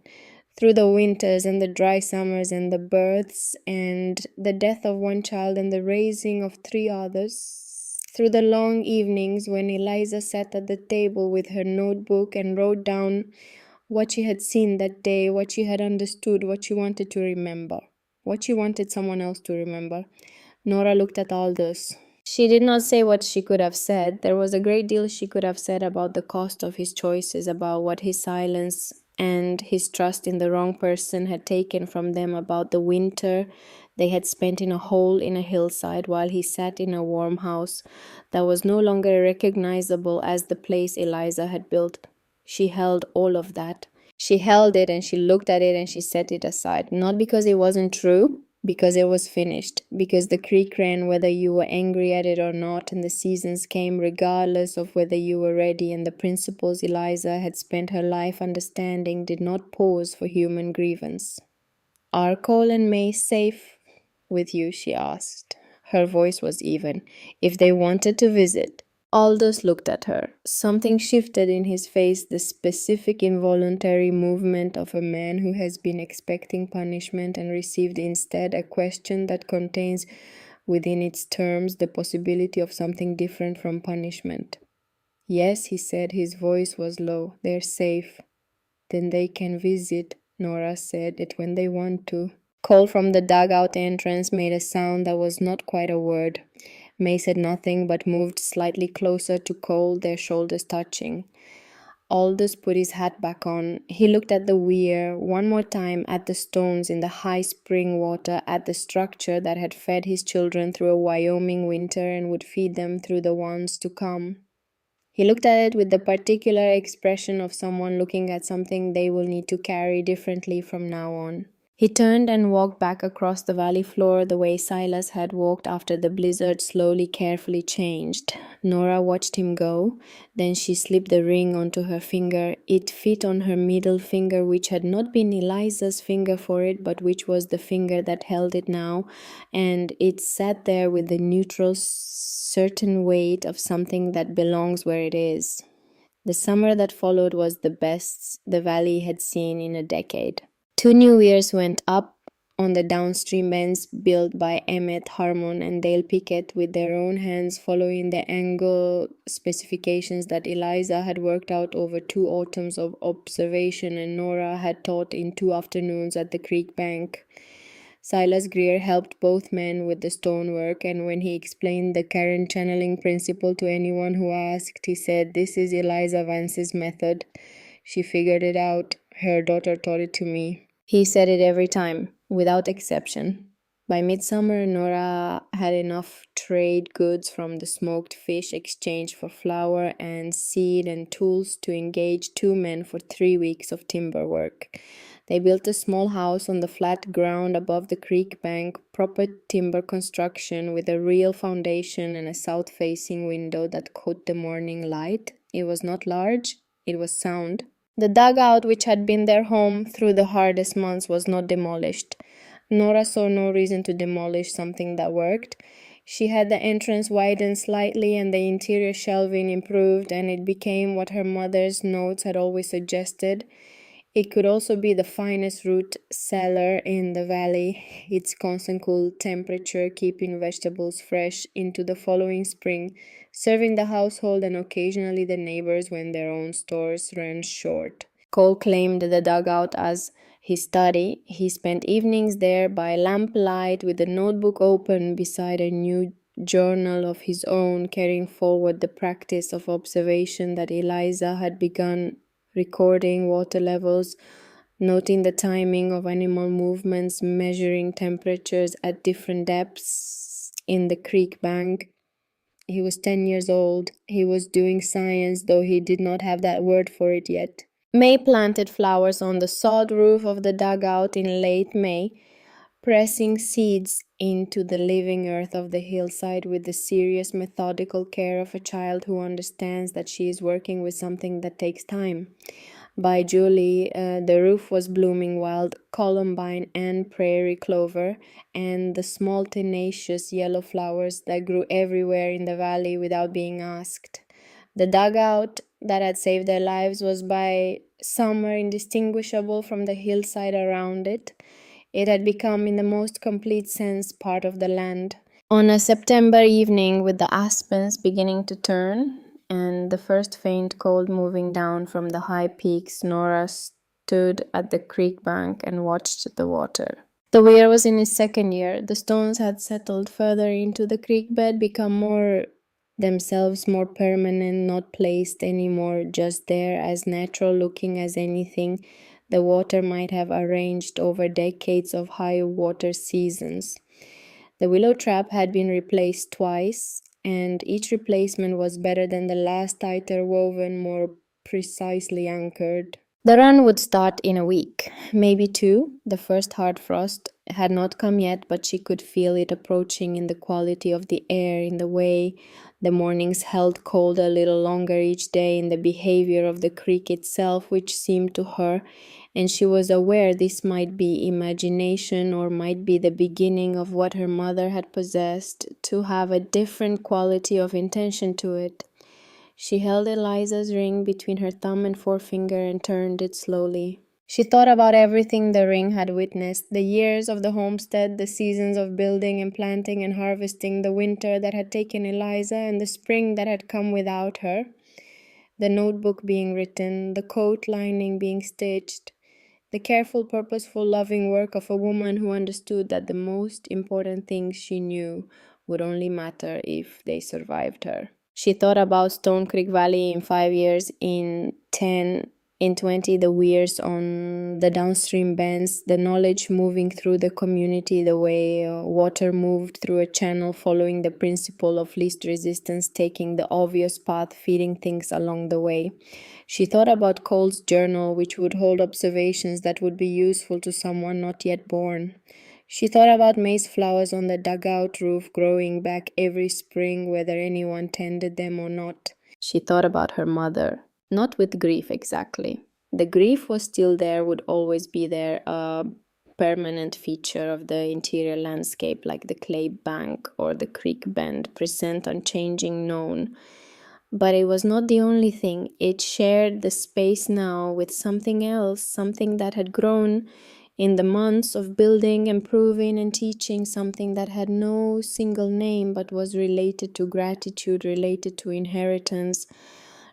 through the winters and the dry summers and the births and the death of one child and the raising of 3 others, through the long evenings when Eliza sat at the table with her notebook and wrote down what she had seen that day, what she had understood, what she wanted to remember, what she wanted someone else to remember. Nora looked at Aldous. She did not say what she could have said. There was a great deal she could have said about the cost of his choices, about what his silence and his trust in the wrong person had taken from them, about the winter they had spent in a hole in a hillside while he sat in a warm house that was no longer recognizable as the place Eliza had built. She held all of that. She held it and she looked at it and she set it aside. Not because it wasn't true, because it was finished. Because the creek ran whether you were angry at it or not, and the seasons came regardless of whether you were ready, and the principles Eliza had spent her life understanding did not pause for human grievance. Are Cole and May safe with you? She asked. Her voice was even. If they wanted to visit. Aldous looked at her. Something shifted in his face, the specific involuntary movement of a man who has been expecting punishment and received instead a question that contains within its terms the possibility of something different from punishment. Yes, he said, his voice was low. They're safe. Then they can visit, Nora said, it when they want to. Cole from the dugout entrance made a sound that was not quite a word. May said nothing but moved slightly closer to Cole, their shoulders touching. Aldous put his hat back on. He looked at the weir, one more time at the stones in the high spring water, at the structure that had fed his children through a Wyoming winter and would feed them through the ones to come. He looked at it with the particular expression of someone looking at something they will need to carry differently from now on. He turned and walked back across the valley floor the way Silas had walked after the blizzard slowly, carefully changed. Nora watched him go. Then she slipped the ring onto her finger. It fit on her middle finger, which had not been Eliza's finger for it, but which was the finger that held it now, and it sat there with the neutral, certain weight of something that belongs where it is. The summer that followed was the best the valley had seen in a decade. 2 new weirs went up on the downstream bends built by Emmett Harmon and Dale Pickett with their own hands, following the angle specifications that Eliza had worked out over 2 autumns of observation and Nora had taught in 2 afternoons at the creek bank. Silas Greer helped both men with the stonework, and when he explained the current channeling principle to anyone who asked, he said, "This is Eliza Vance's method. She figured it out. Her daughter taught it to me." He said it every time, without exception. By midsummer, Nora had enough trade goods from the smoked fish exchanged for flour and seed and tools to engage two men for 3 weeks of timber work. They built a small house on the flat ground above the creek bank, proper timber construction with a real foundation and a south-facing window that caught the morning light. It was not large, it was sound. The dugout, which had been their home through the hardest months, was not demolished. Nora saw no reason to demolish something that worked. She had the entrance widened slightly and the interior shelving improved, and it became what her mother's notes had always suggested. It could also be the finest root cellar in the valley, its constant cool temperature keeping vegetables fresh into the following spring, serving the household and occasionally the neighbors when their own stores ran short. Cole claimed the dugout as his study. He spent evenings there by lamplight with a notebook open beside a new journal of his own, carrying forward the practice of observation that Eliza had begun, recording water levels, noting the timing of animal movements, measuring temperatures at different depths in the creek bank. He was 10 years old. He was doing science, though he did not have that word for it yet. May planted flowers on the sod roof of the dugout in late May, pressing seeds into the living earth of the hillside with the serious, methodical care of a child who understands that she is working with something that takes time. By July, the roof was blooming wild columbine and prairie clover, and the small tenacious yellow flowers that grew everywhere in the valley without being asked. The dugout that had saved their lives was by summer indistinguishable from the hillside around it. It had become, in the most complete sense, part of the land. On a September evening, with the aspens beginning to turn and the first faint cold moving down from the high peaks, Nora stood at the creek bank and watched the water. The weir was in its second year. The stones had settled further into the creek bed, become more themselves more permanent, not placed anymore just there, as natural looking as anything the water might have arranged over decades of high water seasons. The willow trap had been replaced twice, and each replacement was better than the last, tighter woven, more precisely anchored. The run would start in a week, maybe two. The first hard frost had not come yet, but she could feel it approaching in the quality of the air, in the way the mornings held cold a little longer each day, in the behavior of the creek itself, which seemed to her, and she was aware this might be imagination or might be the beginning of what her mother had possessed, to have a different quality of intention to it. She held Eliza's ring between her thumb and forefinger and turned it slowly. She thought about everything the ring had witnessed, the years of the homestead, the seasons of building and planting and harvesting, the winter that had taken Eliza and the spring that had come without her, the notebook being written, the coat lining being stitched, the careful, purposeful, loving work of a woman who understood that the most important things she knew would only matter if they survived her. She thought about Stone Creek Valley in 5 years, in 10, in 20, the weirs on the downstream bends, the knowledge moving through the community the way water moved through a channel, following the principle of least resistance, taking the obvious path, feeding things along the way. She thought about Cole's journal, which would hold observations that would be useful to someone not yet born. She thought about maize flowers on the dugout roof growing back every spring, whether anyone tended them or not. She thought about her mother, not with grief exactly. The grief was still there, would always be there, a permanent feature of the interior landscape, like the clay bank or the creek bend, present, unchanging, known. But it was not the only thing. It shared the space now with something else, something that had grown in the months of building, improving, and teaching, something that had no single name but was related to gratitude, related to inheritance,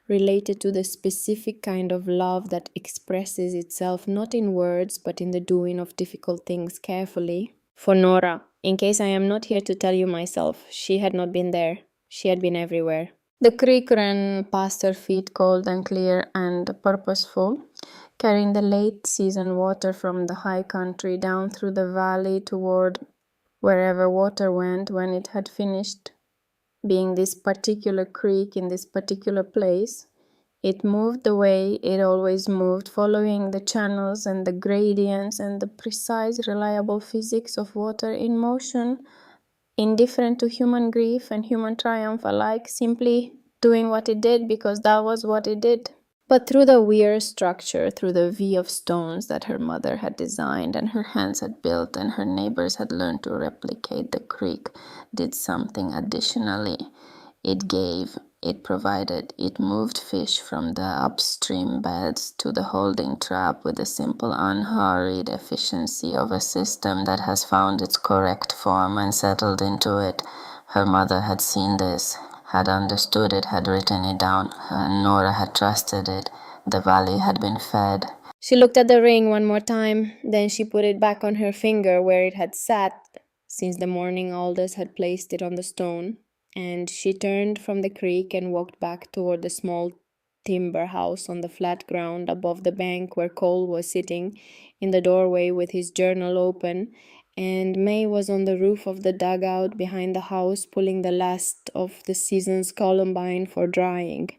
related to the specific kind of love that expresses itself not in words but in the doing of difficult things carefully. For Nora, in case I am not here to tell you myself, she had not been there. She had been everywhere. The creek ran past her feet, cold and clear and purposeful, carrying the late season water from the high country down through the valley toward wherever water went when it had finished being this particular creek in this particular place. It moved the way it always moved, following the channels and the gradients and the precise, reliable physics of water in motion, indifferent to human grief and human triumph alike, simply doing what it did because that was what it did. But through the weird structure, through the V of stones that her mother had designed and her hands had built and her neighbors had learned to replicate, the creek did something additionally. It gave, it provided, it moved fish from the upstream beds to the holding trap with the simple, unhurried efficiency of a system that has found its correct form and settled into it. Her mother had seen this, had understood it, had written it down, and Nora had trusted it. The valley had been fed. She looked at the ring one more time, then she put it back on her finger where it had sat since the morning Aldous had placed it on the stone, and she turned from the creek and walked back toward the small timber house on the flat ground above the bank where Cole was sitting in the doorway with his journal open, and May was on the roof of the dugout behind the house pulling the last of the season's columbine for drying.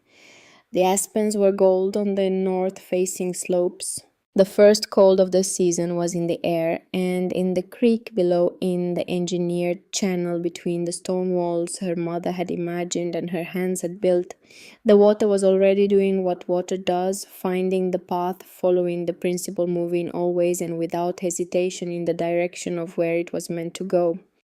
The aspens were gold on the north-facing slopes. The first cold of the season was in the air, and in the creek below, in the engineered channel between the stone walls her mother had imagined and her hands had built, the water was already doing what water does, finding the path, following the principle, moving always and without hesitation in the direction of where it was meant to go.